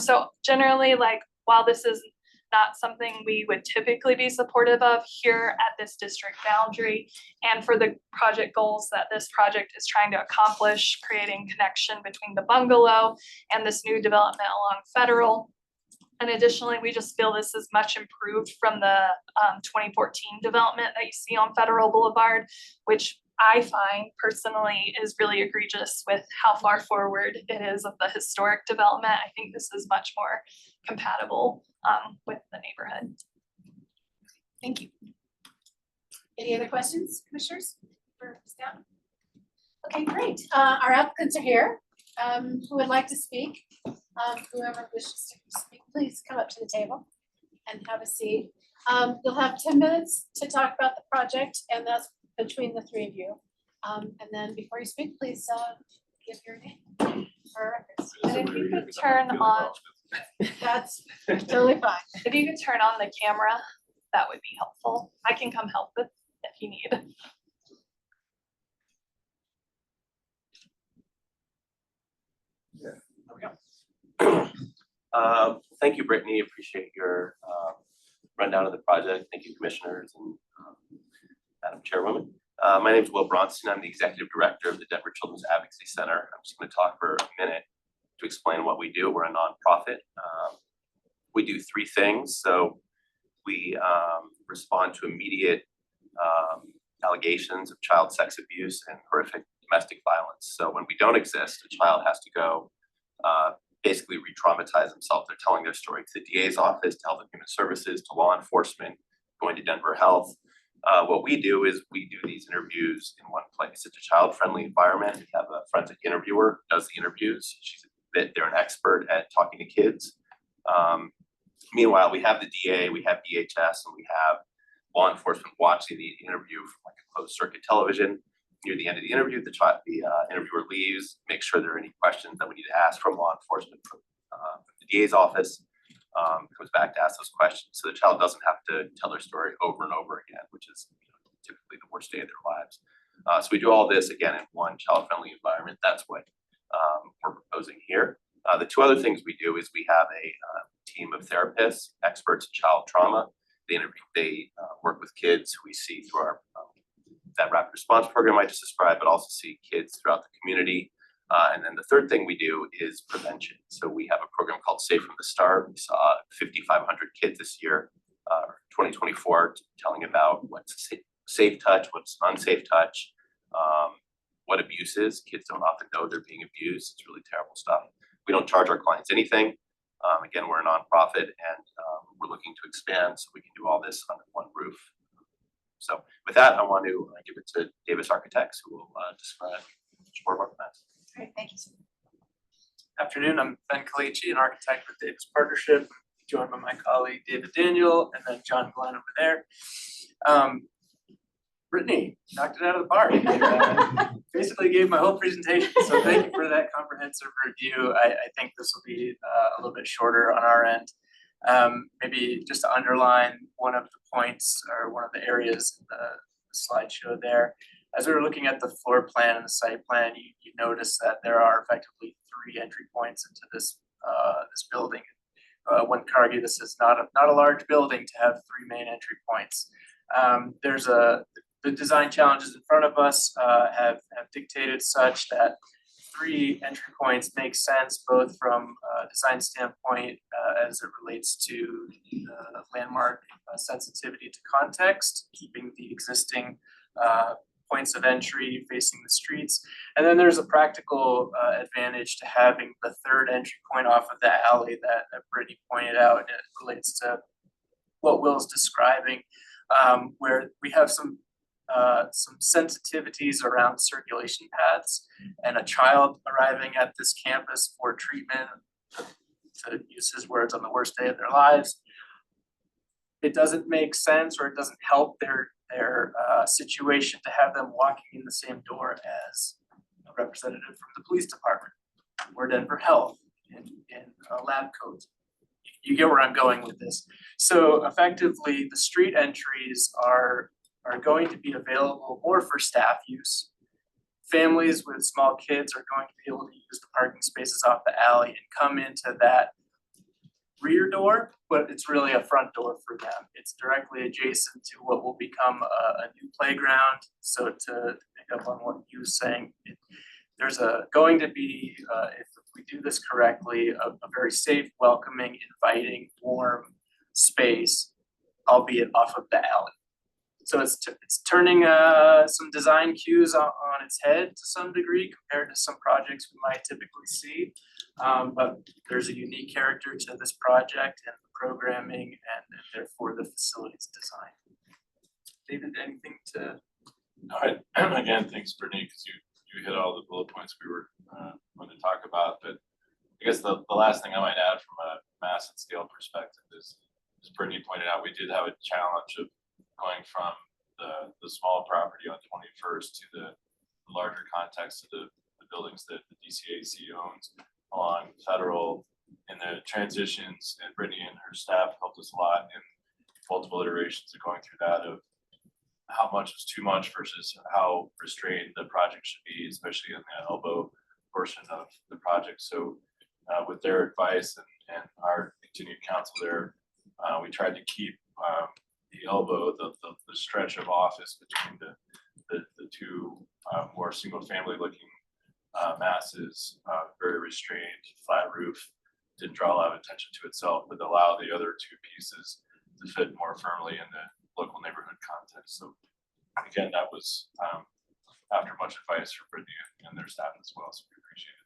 So generally, like, while this is not something we would typically be supportive of here at this district boundary, and for the project goals that this project is trying to accomplish, creating connection between the bungalow and this new development along Federal. And additionally, we just feel this is much improved from the 2014 development that you see on Federal Boulevard, which I find personally is really egregious with how far forward it is of the historic development. I think this is much more compatible with the neighborhood. Thank you. Any other questions, commissioners, for staff? Okay, great. Our applicants are here. Who would like to speak? Whoever wishes to speak, please come up to the table and have a seat. You'll have 10 minutes to talk about the project, and that's between the 3 of you. And then before you speak, please give your name for records. And if you could turn on, That's totally fine. if you could turn on the camera, that would be helpful. I can come help with if you need. Thank you, Brittany. Appreciate your rundown of the project. Thank you, commissioners and Madam Chairwoman. My name is Will Bronson. I'm the executive director of the Denver Children's Advocacy Center. I'm just going to talk for a minute to explain what we do. We're a nonprofit. We do 3 things. So we respond to immediate allegations of child sex abuse and horrific domestic violence. So when we don't exist, a child has to go basically re-traumatize themselves. They're telling their story to the DA's office, to Health and Human Services, to law enforcement, going to Denver Health. What we do is we do these interviews in one place. It's a child-friendly environment. We have a forensic interviewer who does the interviews. They're an expert at talking to kids. Meanwhile, we have the DA, we have DHS, and we have law enforcement watching the interview from like a closed circuit television. Near the end of the interview, the interviewer leaves, makes sure there are any questions that we need to ask from law enforcement, from the DA's office, comes back to ask those questions. So the child doesn't have to tell their story over and over again, which is typically the worst day of their lives. So we do all this again in one child-friendly environment. That's what we're proposing here. The 2 other things we do is we have a team of therapists, experts in child trauma. They work with kids who we see through our that rapid response program I just described, but also see kids throughout the community. And then the 3rd thing we do is prevention. So we have a program called Safe from the Start. We saw 5,500 kids this year, 2024, telling about what's safe touch, what's unsafe touch, what abuse is. Kids don't often know they're being abused. It's really terrible stuff. We don't charge our clients anything. Again, we're a nonprofit, and we're looking to expand so we can do all this under one roof. So with that, I want to give it to Davis Architects, who will describe each one of our plans. Great, thank you. Afternoon, I'm Ben Calici, an architect with Davis Partnership, joined by my colleague David Daniel and then John Glenn over there. Brittany knocked it out of the park. Basically gave my whole presentation, so thank you for that comprehensive review. I think this will be a little bit shorter on our end. Maybe just to underline one of the points or one of the areas in the slideshow there. As we were looking at the floor plan and the site plan, you notice that there are effectively 3 entry points into this building. One could argue this is not a large building to have 3 main entry points. The design challenges in front of us have dictated such that 3 entry points make sense both from a design standpoint as it relates to landmark sensitivity to context, keeping the existing points of entry facing the streets. And then there's a practical advantage to having the 3rd entry point off of the alley that Brittany pointed out. It relates to what Will's describing, where we have some sensitivities around circulation paths, and a child arriving at this campus for treatment, to use his words, on the worst day of their lives, it doesn't make sense, or it doesn't help their situation to have them walking in the same door as a representative from the police department or Denver Health in lab coats. You get where I'm going with this. So effectively, the street entries are going to be available more for staff use. Families with small kids are going to be able to use the parking spaces off the alley and come into that rear door, but it's really a front door for them. It's directly adjacent to what will become a new playground. So to pick up on what you were saying, there's going to be, if we do this correctly, a very safe, welcoming, inviting, warm space, albeit off of the alley. So it's turning some design cues on its head to some degree compared to some projects we might typically see. But there's a unique character to this project and the programming and therefore the facilities design. David, anything to? No, again, thanks, Brittany, because you hit all the bullet points we were going to talk about. But I guess the last thing I might add from a mass and scale perspective is, as Brittany pointed out, we did have a challenge of going from the small property on 21st to the larger context of the buildings that the DCAC owns along Federal in the transitions, and Brittany and her staff helped us a lot in multiple iterations of going through that of how much was too much versus how restrained the project should be, especially in the elbow portion of the project. So with their advice and our continued counsel there, we tried to keep the elbow, the stretch of office between the 2 more single family looking masses, very restrained, flat roof, didn't draw a lot of attention to itself, but allow the other 2 pieces to fit more firmly in the local neighborhood context. So again, that was after much advice from Brittany and their staff as well, so we appreciate it.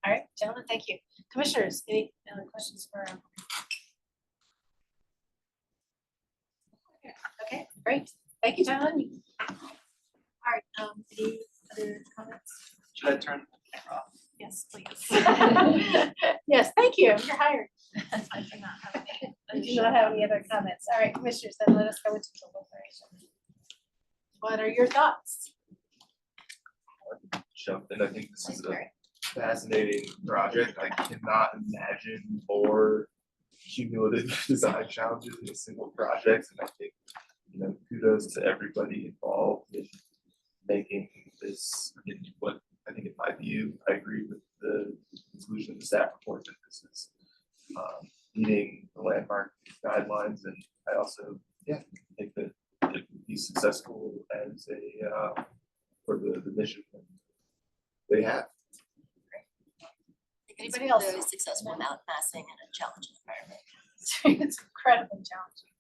All right, gentlemen, thank you. Commissioners, any other questions for? Okay, great. Thank you, gentlemen. All right, any other comments? Should I turn the camera off? Yes, please. Yes, thank you. You're hired. I do not have any. You do not have any other comments. All right, commissioners, then let us go into deliberation. What are your thoughts? Jump in. I think this is a fascinating project. I cannot imagine more cumulative design challenges in a single project. And I think, kudos to everybody involved in making this, I think in my view, I agree with the conclusion of the staff report that this is meeting the landmark guidelines. And I also, think that it would be successful as for the mission that they have. Anybody else? Very successful mountain massing in a challenging environment. It's incredibly challenging.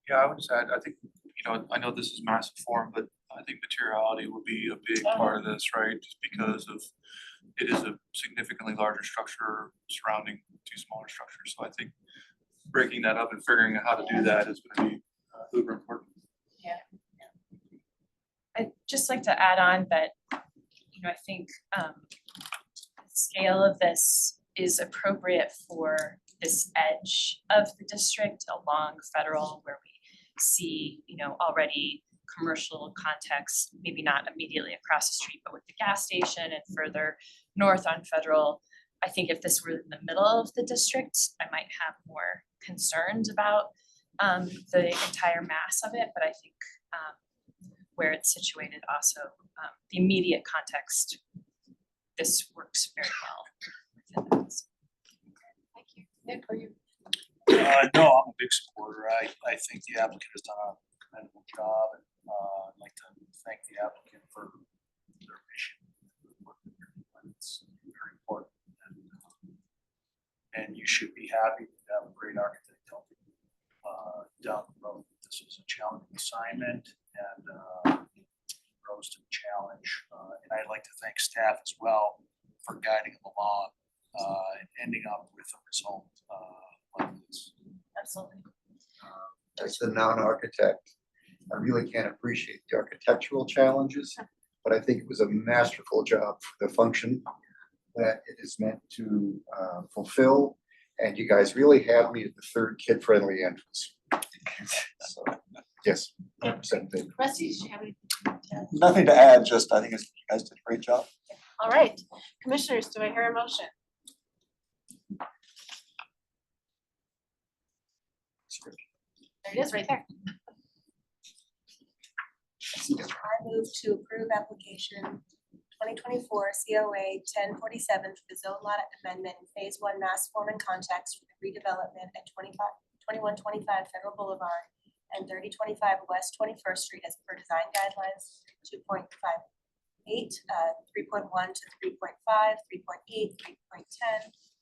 Yeah, I would just add, I think, I know this is massive form, but I think materiality will be a big part of this, right? Just because of, it is a significantly larger structure surrounding 2 smaller structures. So I think breaking that up and figuring out how to do that is gonna be uber important. I'd just like to add on that, I think the scale of this is appropriate for this edge of the district along Federal where we see, already commercial context, maybe not immediately across the street, but with the gas station and further north on Federal. I think if this were in the middle of the district, I might have more concerns about the entire mass of it, but I think where it's situated also, the immediate context, this works very well within that. Thank you. Nick, are you? No, I'm a big supporter. I think the applicant has done a commendable job, and I'd like to thank the applicant for their mission. It's very important, and you should be happy to have a great architect helping down the road. This was a challenging assignment, and rose to the challenge. And I'd like to thank staff as well for guiding them along and ending up with a result like this. Absolutely. As the non-architect, I really can't appreciate the architectural challenges, but I think it was a masterful job for the function that it is meant to fulfill. And you guys really have me at the third kid-friendly entrance. So, yes, 100% Rusty, did you have anything? Nothing to add, just I think you guys did a great job. All right, commissioners, do I hear a motion? There it is, right there. I move to approve application 2024 COA 1047 for the zone lot amendment in phase 1 mass form and context for the redevelopment at 2125 Federal Boulevard and 3025 West 21st Street as per design guidelines 2.58, 3.1 to 3.5, 3.8, 3.10,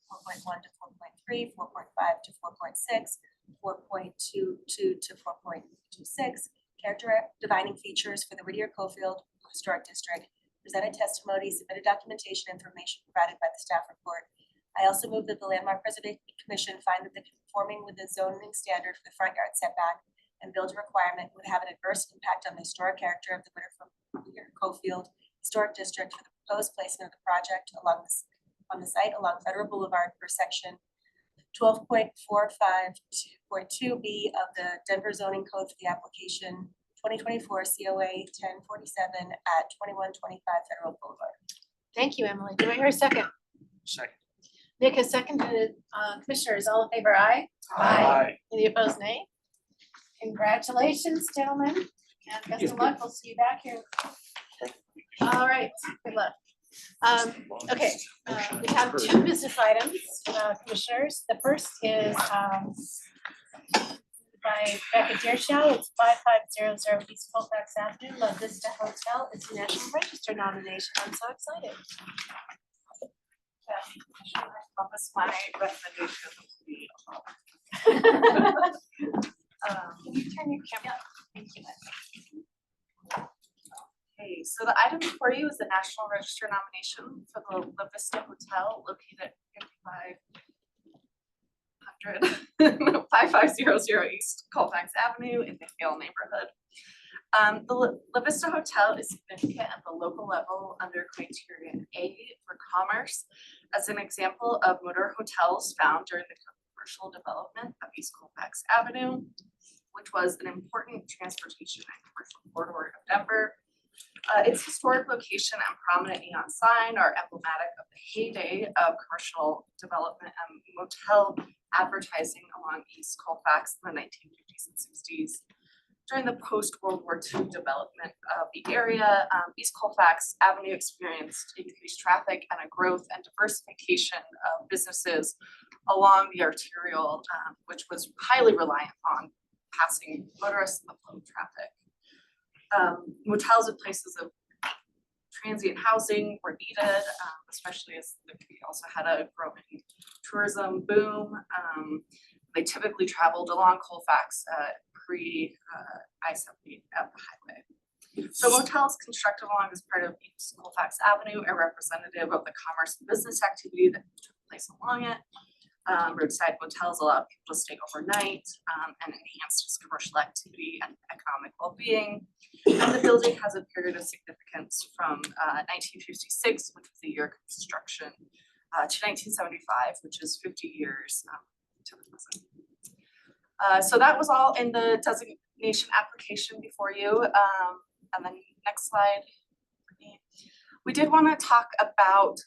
4.1 to 4.3, 4.5 to 4.6, 4.22 to 4.26, character defining features for the Whittier Cofield Historic District, presented testimony, submitted documentation, information provided by the staff report. I also move that the Landmark Preservation Commission find that the conforming with the zoning standard for the front yard setback and building requirement would have an adverse impact on the historic character of the Whittier Cofield Historic District for the proposed placement of the project on the site along Federal Boulevard per section 12.452.2B of the Denver zoning code for the application 2024 COA 1047 at 2125 Federal Boulevard. Thank you, Emily. Do I hear a second? Second. Nick has seconded. Commissioners, all in favor, aye? Aye. Any opposed, nay? Congratulations, gentlemen, and best of luck. We'll see you back here. All right, good luck. Okay, we have 2 business items, commissioners. The first is by Becca Deershow. It's 5500 East Colfax Avenue, La Vista Hotel. It's a National Register nomination. I'm so excited. Promise my recommendation Can you turn your camera on? Thank you. Okay, so the item before you is the National Register nomination for the La Vista Hotel located at 5500 East Colfax Avenue in the Hale neighborhood. The La Vista Hotel is significant at the local level under criterion A for commerce as an example of motor hotels found during the commercial development of East Colfax Avenue, which was an important transportation and commercial corridor of Denver. Its historic location and prominent neon sign are emblematic of the heyday of commercial development and motel advertising along East Colfax in the 1950s and 60s. During the post-World War II development of the area, East Colfax Avenue experienced increased traffic and a growth and diversification of businesses along the arterial, which was highly reliant on passing motorists and the flow of traffic. Motels and places of transient housing were needed, especially as we also had a growing tourism boom. They typically traveled along Colfax pre-I-70 at the highway. So motels constructed along this part of East Colfax Avenue are representative of the commerce and business activity that took place along it. Roadside motels allowed people to stay overnight and enhanced its commercial activity and economic well-being. And the building has a period of significance from 1956, which was the year of construction, to 1975, which is 50 years to the present. So that was all in the designation application before you. And then next slide. We did want to talk about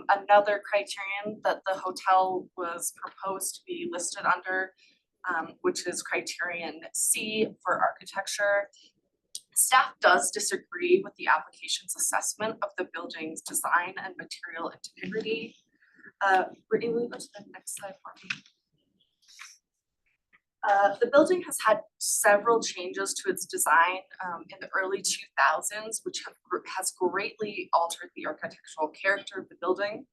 another criterion that the hotel was proposed to be listed under, which is criterion C for architecture. Staff does disagree with the application's assessment of the building's design and material integrity. Brittany, will you go to the next slide for me? The building has had several changes to its design in the early 2000s, which has greatly altered the architectural character of the building.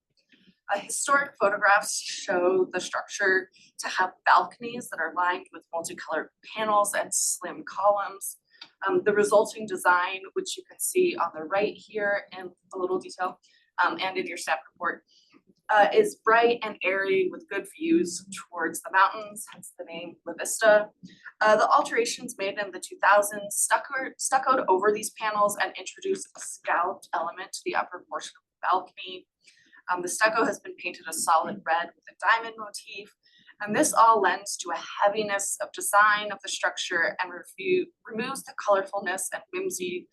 Historic photographs show the structure to have balconies that are lined with multicolored panels and slim columns. The resulting design, which you can see on the right here in a little detail and in your staff report, is bright and airy with good views towards the mountains, hence the name La Vista. The alterations made in the 2000s stuccoed over these panels and introduced a scalloped element to the upper portion of the balcony. The stucco has been painted a solid red with a diamond motif, and this all lends to a heaviness of design of the structure and removes the colorfulness and whimsy,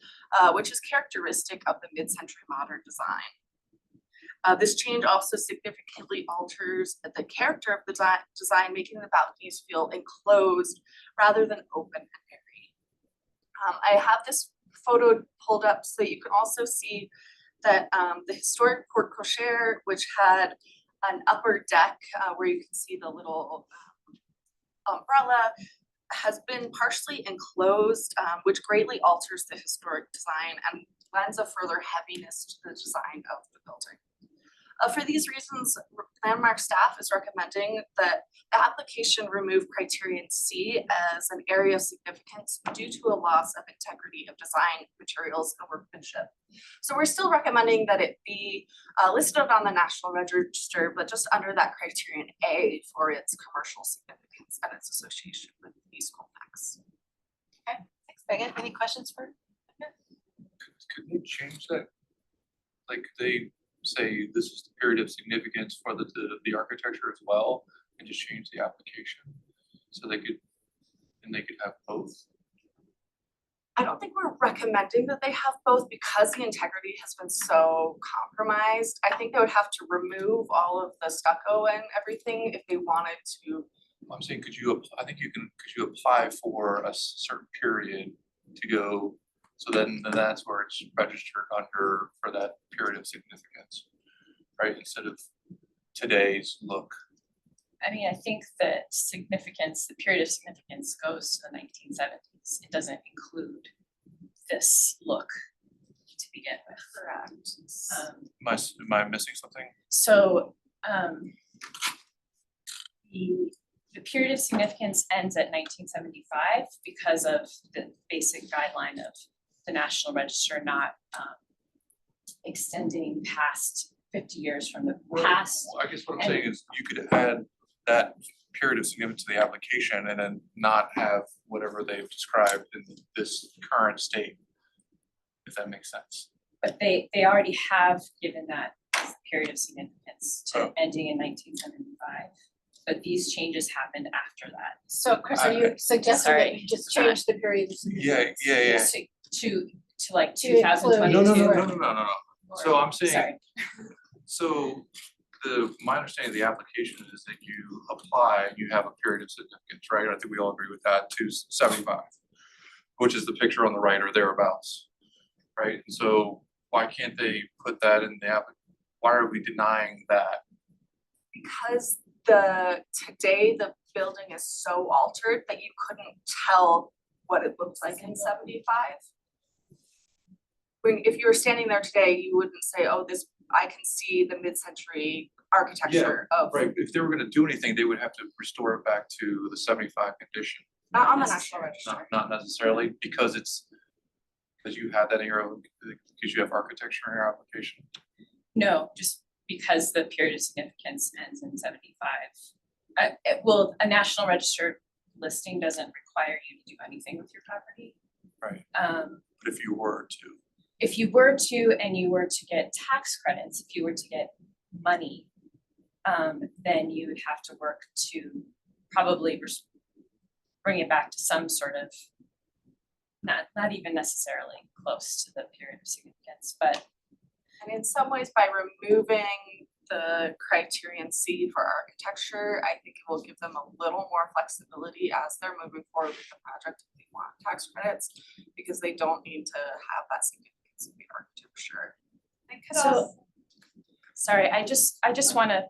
which is characteristic of the mid-century modern design. This change also significantly alters the character of the design, making the balconies feel enclosed rather than open and airy. I have this photo pulled up so that you can also see that the historic porte cochere, which had an upper deck where you can see the little umbrella, has been partially enclosed, which greatly alters the historic design and lends a further heaviness to the design of the building. For these reasons, Landmark staff is recommending that the application remove criterion C as an area of significance due to a loss of integrity of design, materials, and workmanship. So we're still recommending that it be listed on the National Register, but just under that criterion A for its commercial significance and its association with these complex. Okay, thanks, Megan. Any questions for? Could they change that? Like, could they say this is the period of significance for the architecture as well, and just change the application? So they could have both? I don't think we're recommending that they have both because the integrity has been so compromised. I think they would have to remove all of the stucco and everything if they wanted to. I'm saying, could you apply for a certain period to go, so then that's where it's registered under for that period of significance, right? Instead of today's look. I mean, I think that significance, the period of significance goes to the 1970s. It doesn't include this look to begin with. Correct. Am I missing something? So the period of significance ends at 1975 because of the basic guideline of the National Register not extending past 50 years from the past. Well, I guess what I'm saying is you could add that period of significance to the application and then not have whatever they've described in this current state, if that makes sense. But they already have given that period of significance to ending in 1975. But these changes happened after that. So Chris, are you suggesting that you just change the period of significance? Yeah. To like To include- 2022. No. So I'm saying, Sorry. so my understanding of the application is that you apply, you have a period of significance, right? I think we all agree with that, to 75, which is the picture on the right or thereabouts, right? And so why can't they put that in the app? Why are we denying that? Because today the building is so altered that you couldn't tell what it looked like in 75. If you were standing there today, you wouldn't say, oh, I can see the mid-century architecture of. Right, if they were gonna do anything, they would have to restore it back to the 75 condition. Not on the National Register. Not necessarily, because you had that in because you have architecture in your application. No, just because the period of significance ends in 75. Well, a National Register listing doesn't require you to do anything with your property. Right. But if you were to. If you were to, and you were to get tax credits, if you were to get money then you would have to work to probably bring it back to some sort of, not even necessarily close to the period of significance, but And in some ways, by removing the criterion C for architecture, I think it will give them a little more flexibility as they're moving forward with the project if they want tax credits, because they don't need to have that significance of the architecture. I could So- also, sorry, I just wanna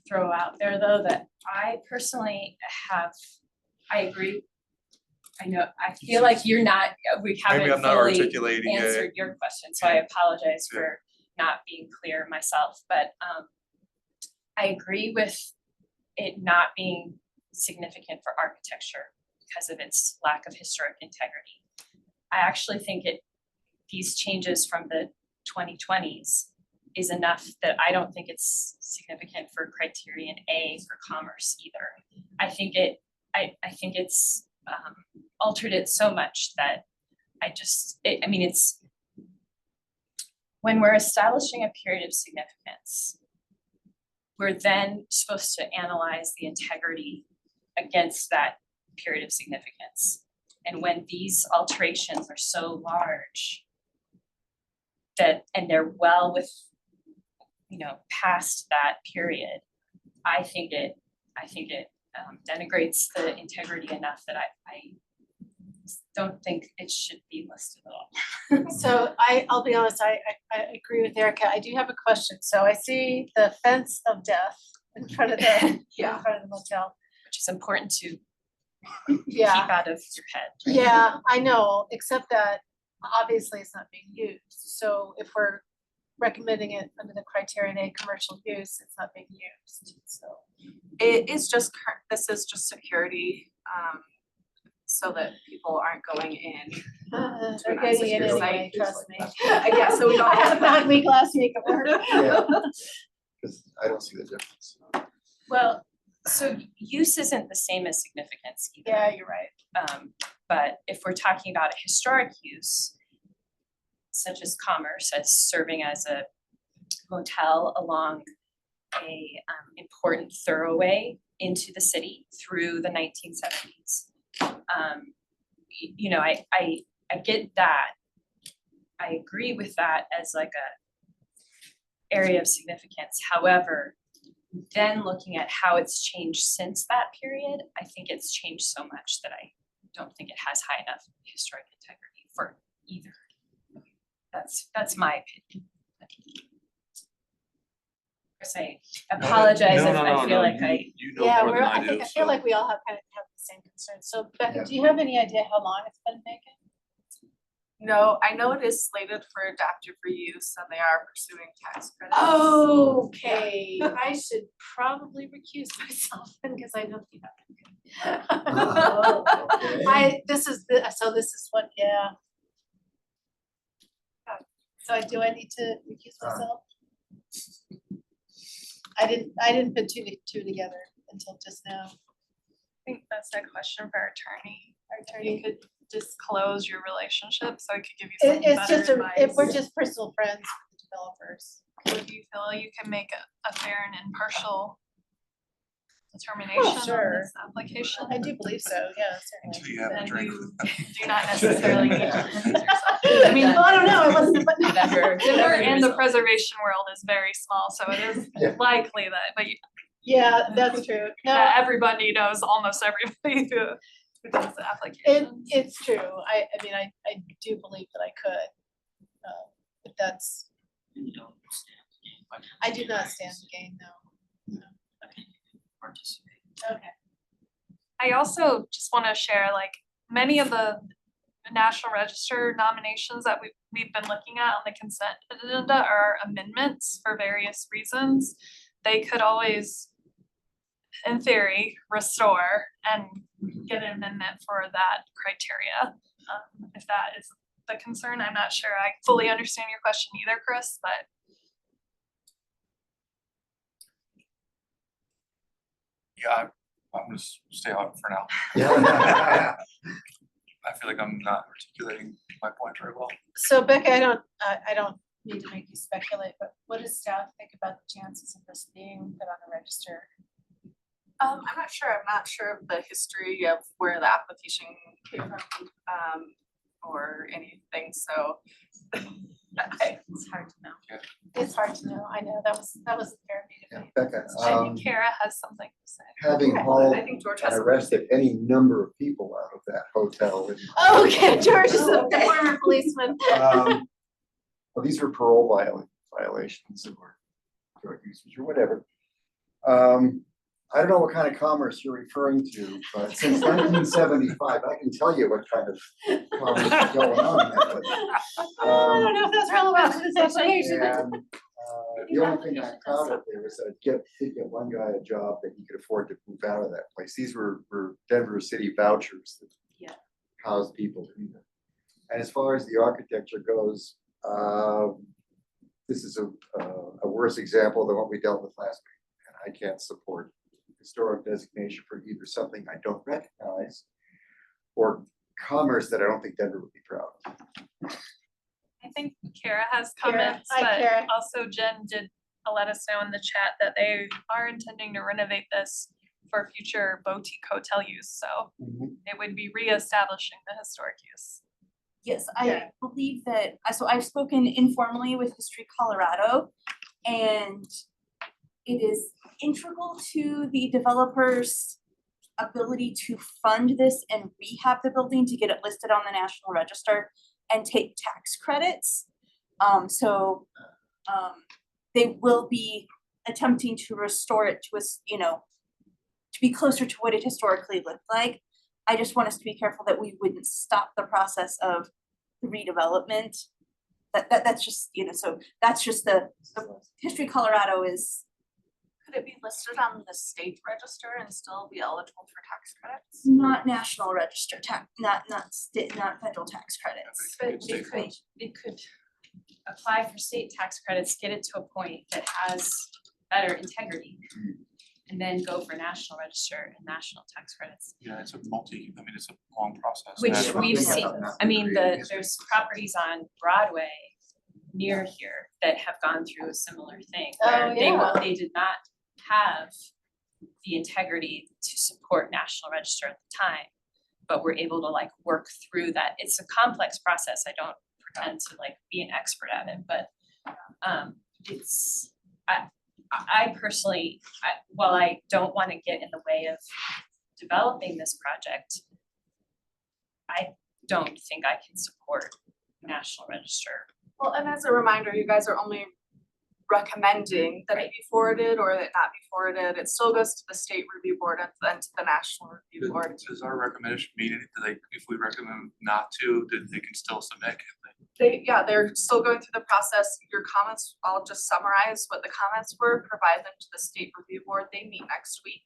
throw out there though that I personally I agree. I know, I feel like you're not, we haven't Maybe I'm not fully articulating it. answered your question, so I apologize for not being clear myself, but I agree with it not being significant for architecture because of its lack of historic integrity. I actually think these changes from the 2020s is enough that I don't think it's significant for criterion A for commerce either. I think it's altered it so much that it's when we're establishing a period of significance, we're then supposed to analyze the integrity against that period of significance. And when these alterations are so large and they're well with, past that period, I think it denigrates the integrity enough that I don't think it should be listed at all. So I'll be honest, I agree with Erica. I do have a question. So I see the fence of death in front of in front of the motel. Which is important to Yeah. keep out of your head. right? Yeah, I know, except that obviously it's not being used. So if we're recommending it under the criterion A commercial use, it's not being used, so. It is just, this is just security, so that people aren't going in. They're getting it unnecessary anyway, site. trust me. Yeah, so we don't I had a have bad week last week at work. Yeah. Cause I don't see the difference. Well, so use isn't the same as significance either. Yeah, you're right. But if we're talking about a historic use, such as commerce, as serving as a motel along a important thoroughway into the city through the 1970s. I get that. I agree with that as like a area of significance. However, then looking at how it's changed since that period, I think it's changed so much that I don't think it has high enough historic integrity for either. That's my opinion. Chris, I apologize if I feel like You know Yeah, more than I I do, feel so. like we all have kind of have the same concerns. So Becca, Yeah. do you have any idea how long it's been vacant? No, I know it is slated for adaptive reuse and they are pursuing tax credits. Okay, I should probably recuse myself then because I don't think that. Oh, okay. This is what, yeah. So do I need to recuse myself? I didn't put two together until just now. I think that's a question for our attorney. Our You attorney, could disclose your relationship, so I could give you some it's better just advice. if we're just personal friends with the developers. Or do you feel you can make a fair and impartial determination on sure. this application? I do believe so, yeah, certainly. Until you have a Then drink. you do not necessarily need to recuse yourself. I mean, well, I don't know, it wasn't, but. Never- Denver never and the result. preservation world is very small, so it is Yeah. likely that, Yeah, that's true. No, that everybody knows almost everybody who does the application. it's true. I mean, I do believe that I could. But that's, You don't stand to gain by I do not stand to gain, no. participate. Okay. I also just wanna share, like, many of the National Register nominations that we've been looking at on the consent agenda are amendments for various reasons. They could always, in theory, restore and get an amendment for that criteria. If that is the concern, I'm not sure I fully understand your question either, Chris, but Yeah, I'm gonna stay on for now. Yeah. I feel like I'm not articulating my point very well. So Becca, I don't need to make you speculate, but what does staff think about the chances of this being put on the register? I'm not sure of the history of where the application came from, or anything, so. It's hard to know. It's hard to know. I know, that was a fair Yeah, meeting. Becca, I think Kara has something to say. having Okay. hauled I think George and has. arrested any number of people out of that hotel. Okay, George is a former policeman. Well, these were parole violations or drug usage or whatever. I don't know what kind of commerce you're referring to, but since 1975, I can tell you what kind of commerce is going on there. But, I don't know if that's relevant to this application. And the only thing I found out there was that did get one guy a job that he could afford to move out of that place. These were Denver City vouchers that Yeah. housed people. And as far as the architecture goes, this is a worse example than what we dealt with last week. And I can't support historic designation for either something I don't recognize or commerce that I don't think Denver would be proud of. I think Kara has Kara. comments, Hi, but Kara. also Jen did let us know in the chat that they are intending to renovate this for future boutique hotel use, so it would be reestablishing the historic use. Yes, Yeah. I believe that, so I've spoken informally with History Colorado, and it is integral to the developer's ability to fund this and rehab the building to get it listed on the National Register and take tax credits. They will be attempting to restore it to us, to be closer to what it historically looked like. I just want us to be careful that we wouldn't stop the process of the redevelopment. That's just, so that's just the History Colorado is. Could it be listed on the state register and still be eligible for tax credits? Not National Register tax, not federal tax credits. But it could apply for state tax credits, get it to a point that has better integrity. And then go for National Register and national tax credits. Yeah, it's it's a long process. Which And- we've seen, there's properties on Broadway near here that have gone through a similar thing. Where Oh, yeah. they did not have the integrity to support National Register at the time. But we're able to work through that. It's a complex process. I don't pretend to be an expert at it, but I personally, while I don't want to get in the way of developing this project, I don't think I can support National Register. Well, and as a reminder, you guys are only recommending that it be forwarded or that it not be forwarded. It still goes to the state review board and then to the national review board. Does our recommendation mean anything? If we recommend not to, then they can still submit, can't They're still going through the process. Your comments, I'll just summarize what the comments were, provide them to the state review board. They meet next week.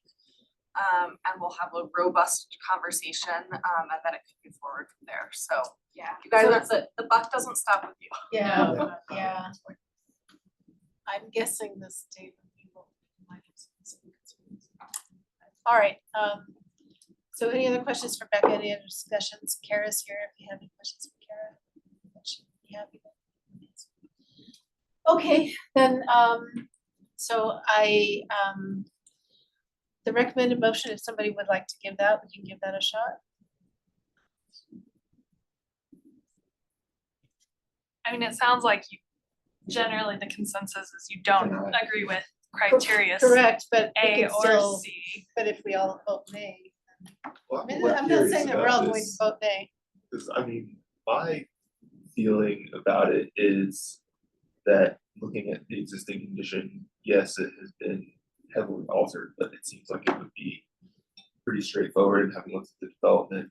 And we'll have a robust conversation, and then it can move forward from there. So, yeah, you guys, the buck doesn't stop with you. Yeah, yeah. I'm guessing the state review will. All right, so any other questions for Becca, any other discussions? Kara's here, if you have any questions for Kara. She'd be happy to answer. Okay, then, so the recommended motion, if somebody would like to give that, we can give that a shot. It sounds like generally the consensus is you don't agree with criteria Correct, but we A could or still, C. but if we all vote nay. Well, I mean, we're I'm not curious saying that we're about all going to this, vote nay. because my feeling about it is that looking at the existing condition, yes, it has been heavily altered, but it seems like it would be pretty straightforward. And having looked at the development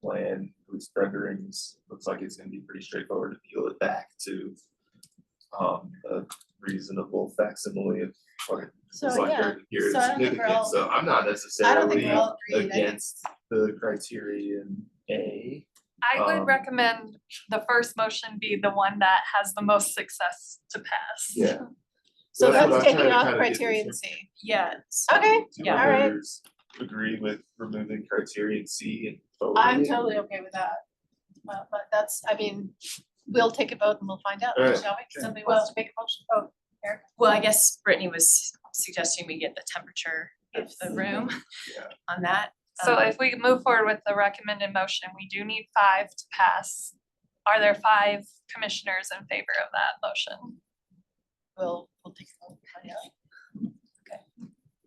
plan, with renderings, looks like it's gonna be pretty straightforward to peel it back to a reasonable facsimile of what it So, looks like yeah, during the period so of I don't think we're significance. all- So I'm not I don't think necessarily we're all agreed. against the criterion A. I would recommend the first motion be the one that has the most success to pass. Yeah. So That's what that's I'm taking trying to off kinda get criterion to. C. Yes. Okay, Do all right. others agree with removing criterion C and forwarding I'm it? totally okay with that. But that's, we'll take a vote and we'll find out, All right. shall we? Somebody wants to make a motion? Oh, Eric? Well, I guess Brittany was suggesting we get the temperature of the room Yeah. on that. So if we move forward with the recommended motion, we do need 5 to pass. Are there 5 commissioners in favor of that motion? We'll take a vote. and find out.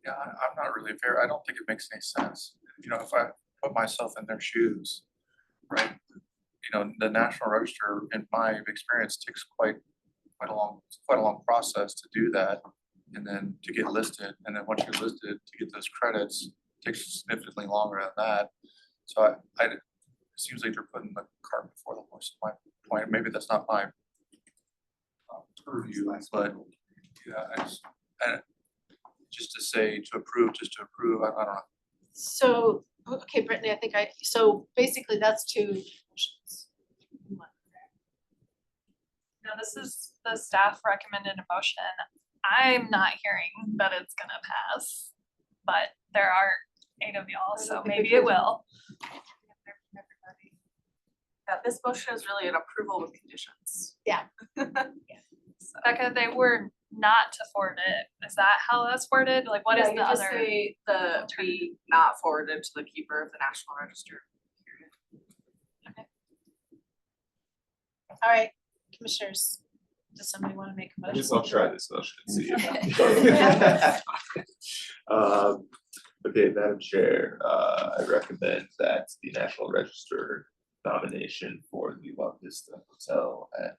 Yeah, I'm not really fair. I don't think it makes any sense. You know, if I put myself in their shoes, right? You know, the National Register, in my experience, takes quite a long process to do that. And then to get listed, and then once you're listed, to get those credits, takes significantly longer than that. So it seems like they're putting the cart before the horse, in my point. Maybe that's not my purview, but yeah, just to say to approve, I don't know. So, okay, Brittany, so basically that's 2 motions. No, this is the staff recommended motion. I'm not hearing that it's gonna pass, but there are 8 of y'all, so maybe it will. Yeah, this motion is really an approval with conditions. Yeah. Becca, they were not to forward it. Is that how that's worded? Like, what is Yeah, the you just other? say be not forwarded to the keeper of the National Register. All right, commissioners, does somebody want to make a I motion? guess I'll try this motion and see. if- Okay, Madam Chair, I recommend that the National Register nomination for the La Vista Hotel at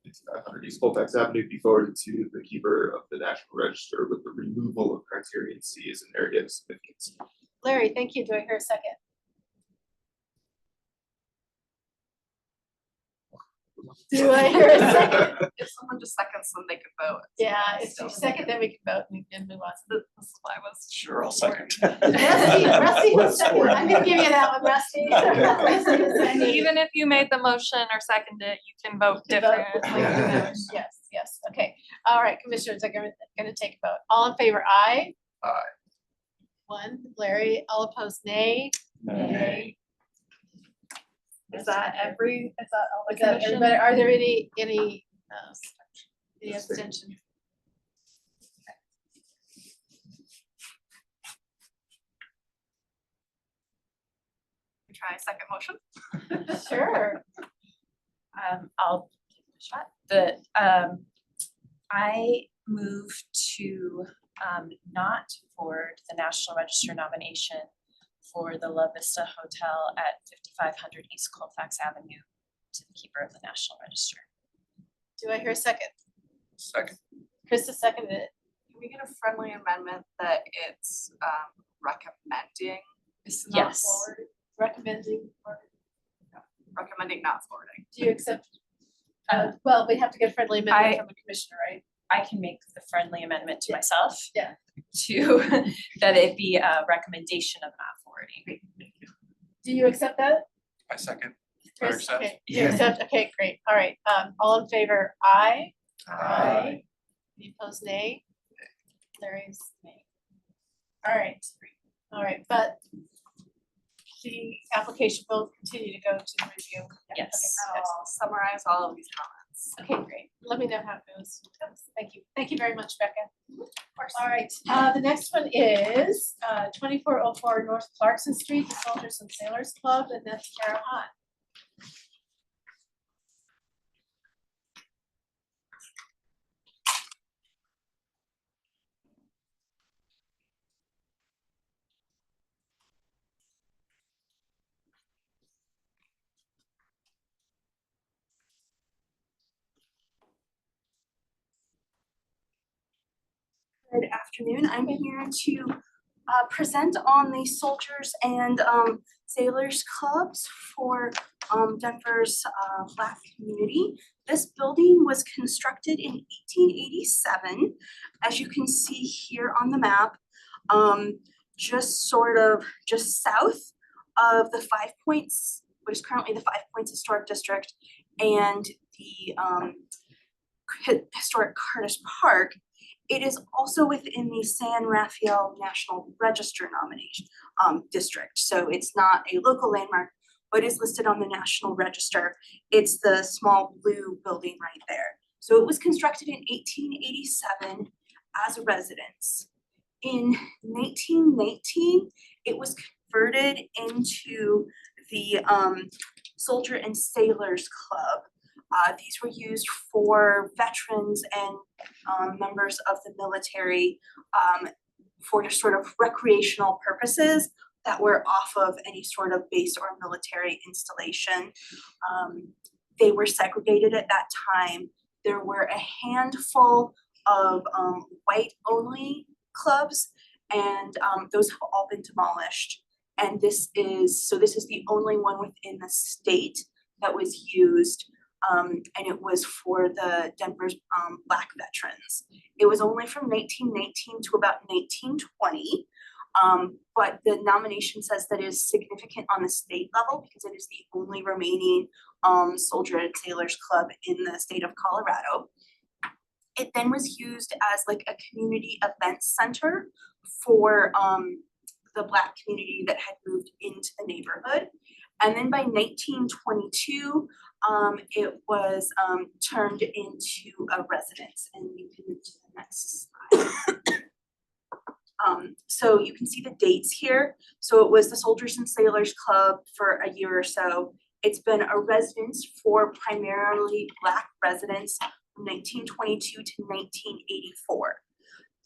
5500 East Colfax Avenue be forwarded to the keeper of the National Register with the removal of criterion C as an area of significance. Larry, thank you. Do I hear a second? Do I hear a second? If someone just seconds them, they can vote. Yeah, if you second, then we can vote and move on. This is why I was. Sure, I'll second. Rusty, What's second. for it? I'm gonna give you that one, Rusty. And even if you made the motion or seconded it, you can vote To vote. differently. Yes, okay. All right, commissioners are gonna take a vote. All in favor, aye? Aye. 1, Larry, all opposed, nay? Nay. Is that all the Is that commission? everybody? Are there any abstentions? Try a second motion. Sure. I'll take a shot. I move to not forward the National Register nomination for the La Vista Hotel at 5500 East Colfax Avenue to the keeper of the National Register. Do I hear a second? Second. Krista seconded it. Can we get a friendly amendment that it's recommending? It's not Yes. forwarded? Recommending, or Recommending not forwarding. do you accept? Well, we have to get a friendly amendment I- from the commissioner, right? I can make the friendly amendment to myself. Yeah. To that it be a recommendation of not forwarding. Do you accept that? I second. Chris? accept. Okay, you accept, okay, great, all right, all in favor, aye? Aye. Any opposed, nay? Larry's nay. All right, but the application will continue to go to the review. Yes. I'll summarize all of these comments. Okay, great, let me know how it goes. Thank you very much, Becca. Of course. All right, the next one is 2404 North Clarkson Street, the Soldiers and Sailors Club, and that's Tara Hahn. Good afternoon. I'm here to present on the Soldiers and Sailors Clubs for Denver's Black community. This building was constructed in 1887, as you can see here on the map, just south of the Five Points, what is currently the Five Points Historic District, and the historic Curtis Park. It is also within the San Rafael National Register nomination district. So it's not a local landmark, but is listed on the National Register. It's the small blue building right there. So it was constructed in 1887 as a residence. In 1919, it was converted into the Soldier and Sailors Club. These were used for veterans and members of the military for just sort of recreational purposes that were off of any sort of base or military installation. They were segregated at that time. There were a handful of white-only clubs, and those have all been demolished. And this is the only one within the state that was used, and it was for the Denver's Black veterans. It was only from 1919 to about 1920, but the nomination says that it is significant on the state level because it is the only remaining Soldier and Sailors Club in the state of Colorado. It then was used as like a community event center for the Black community that had moved into the neighborhood. And then by 1922, it was turned into a residence, and you can move to the next slide. So you can see the dates here. So it was the Soldiers and Sailors Club for a year or so. It's been a residence for primarily Black residents from 1922 to 1984.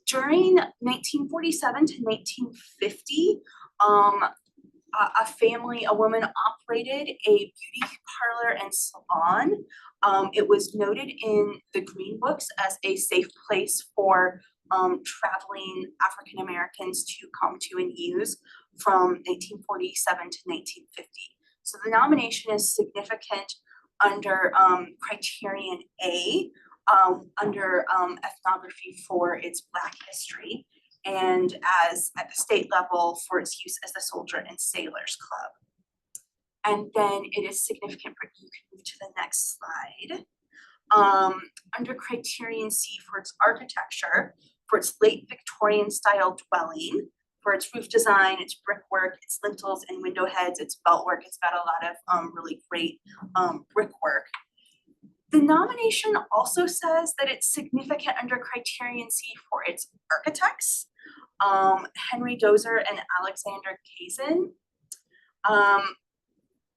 During 1947 to 1950, a woman operated a beauty parlor and salon. It was noted in the Green Books as a safe place for traveling African Americans to come to and use from 1947 to 1950. So the nomination is significant under criterion A, under ethnography for its Black history, and as at the state level for its use as the Soldier and Sailors Club. And then it is significant for, you can move to the next slide. Under criterion C for its architecture, for its late Victorian style dwelling, for its roof design, its brickwork, its lintels and window heads, its beltwork. It's got a lot of really great brickwork. The nomination also says that it's significant under criterion C for its architects, Henry Dozer and Alexander Kazin.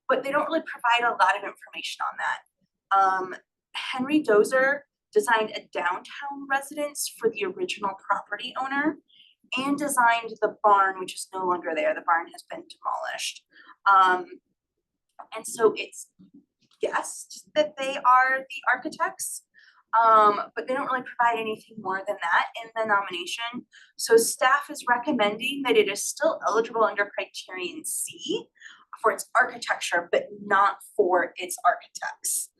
But they don't really provide a lot of information on that. Henry Dozer designed a downtown residence for the original property owner and designed the barn, which is no longer there. The barn has been demolished. And so it's guessed that they are the architects, but they don't really provide anything more than that in the nomination. So staff is recommending that it is still eligible under criterion C for its architecture, but not for its architects.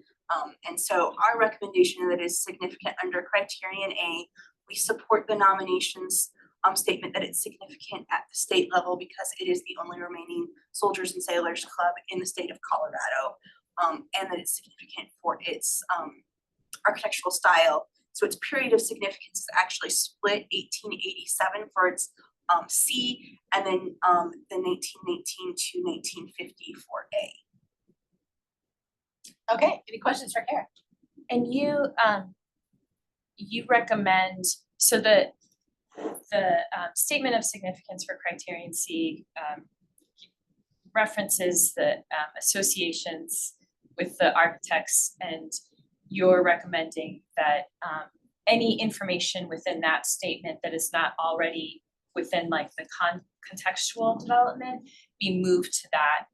And so our recommendation that is significant under criterion A, we support the nominations statement that it's significant at the state level because it is the only remaining Soldiers and Sailors Club in the state of Colorado, and that it's significant for its architectural style. So its period of significance is actually split 1887 for its C, and then the 1919 to 1950 for A. Okay, any questions for Kara? And you recommend, so the statement of significance for criterion C references the associations with the architects, and you're recommending that any information within that statement that is not already within like the contextual development be moved to that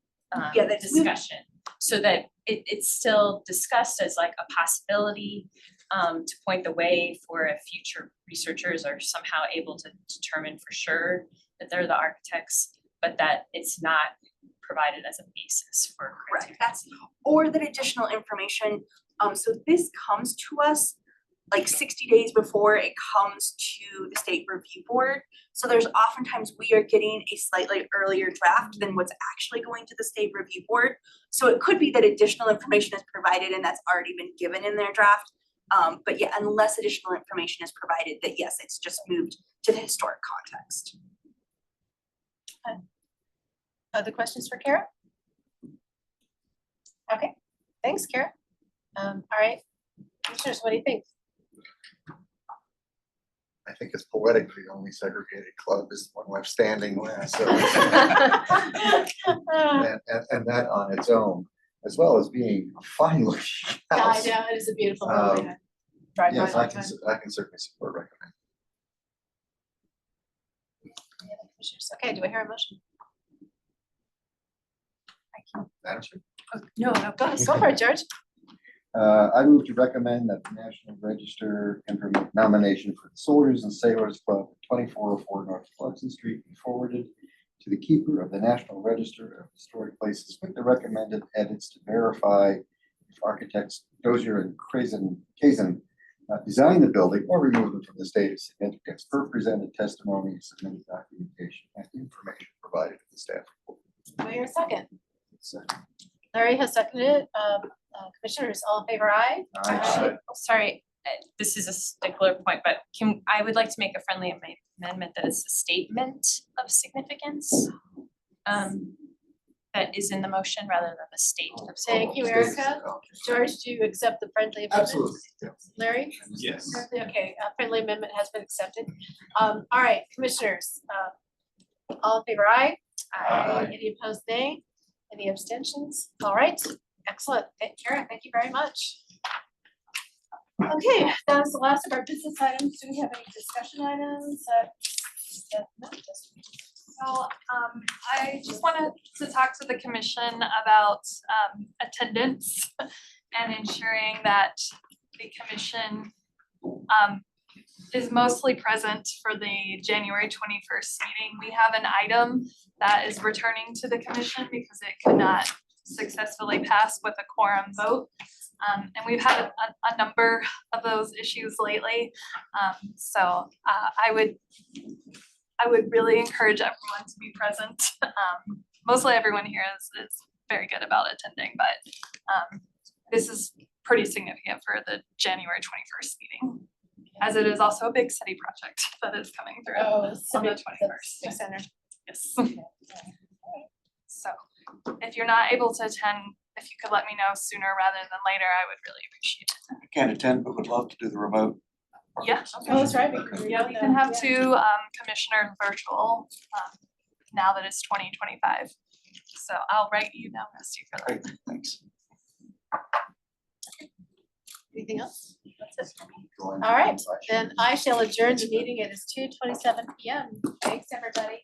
discussion, so that it's still discussed as like a possibility to point the way for if future researchers are somehow able to determine for sure that they're the architects, but that it's not provided as a basis for criteria. Correct. Or that additional information. So this comes to us like 60 days before it comes to the state review board. So there's oftentimes we are getting a slightly earlier draft than what's actually going to the state review board. So it could be that additional information is provided and that's already been given in their draft. But yeah, unless additional information is provided, that yes, it's just moved to the historic context. Other questions for Kara? Okay, thanks, Kara. All right, commissioners, what do you think? I think it's poetically the only segregated club is the one left standing last, so. And that on its own, as well as being a fine looking I house. know, it is a beautiful Um, building. I drive by Yes, all I the can, time. I can certainly support recommend. Any other commissioners? Okay, do I hear a motion? Madam Chair? No, go for it, George. I move to recommend that the National Register enter nomination for the Soldiers and Sailors Club at 2404 North Clarkson Street be forwarded to the keeper of the National Register of Historic Places with the recommended edits to verify if architects Dozier and Kazin designed the building or removed them from the state of significance per presented testimony, submitted documentation, and information provided to the staff. Do I hear a second? So, Larry has seconded. Commissioners, all in favor, aye? Actually, sorry, this is a stickler point, but I would like to make a friendly amendment that it's a statement of significance. That is in the motion rather than the state of. Thank you, Erica. George, do you accept the friendly amendment? Absolutely, yes. Larry? Yes. Okay, a friendly amendment has been accepted. All right, commissioners, all in favor, aye? Aye. Any opposed, nay? Any abstentions? All right, excellent. Kara, thank you very much. Okay, that was the last of our business items. Do we have any discussion items? No, just- So, I just wanted to talk to the commission about, attendance and ensuring that the commission, is mostly present for the January 21st meeting. We have an item that is returning to the commission because it could not successfully pass with a quorum vote. And we've had a number of those issues lately. So, I would really encourage everyone to be present. Mostly everyone here is very good about attending, but this is pretty significant for the January 21st meeting. As it is also a big city project that is coming through Oh, on the 21st. Civic Center. Yes. So if you're not able to attend, if you could let me know sooner rather than later, I would really appreciate it. I can't attend, but would love to do the remote. Yeah. Oh, that's right. Yeah, we can have two commissioners virtual now that it's 2025. So I'll write you down, Misty, for that. Great, thanks. Anything else? That's it for me. All right, then I shall adjourn the meeting. It is 2:27 PM. Thanks, everybody.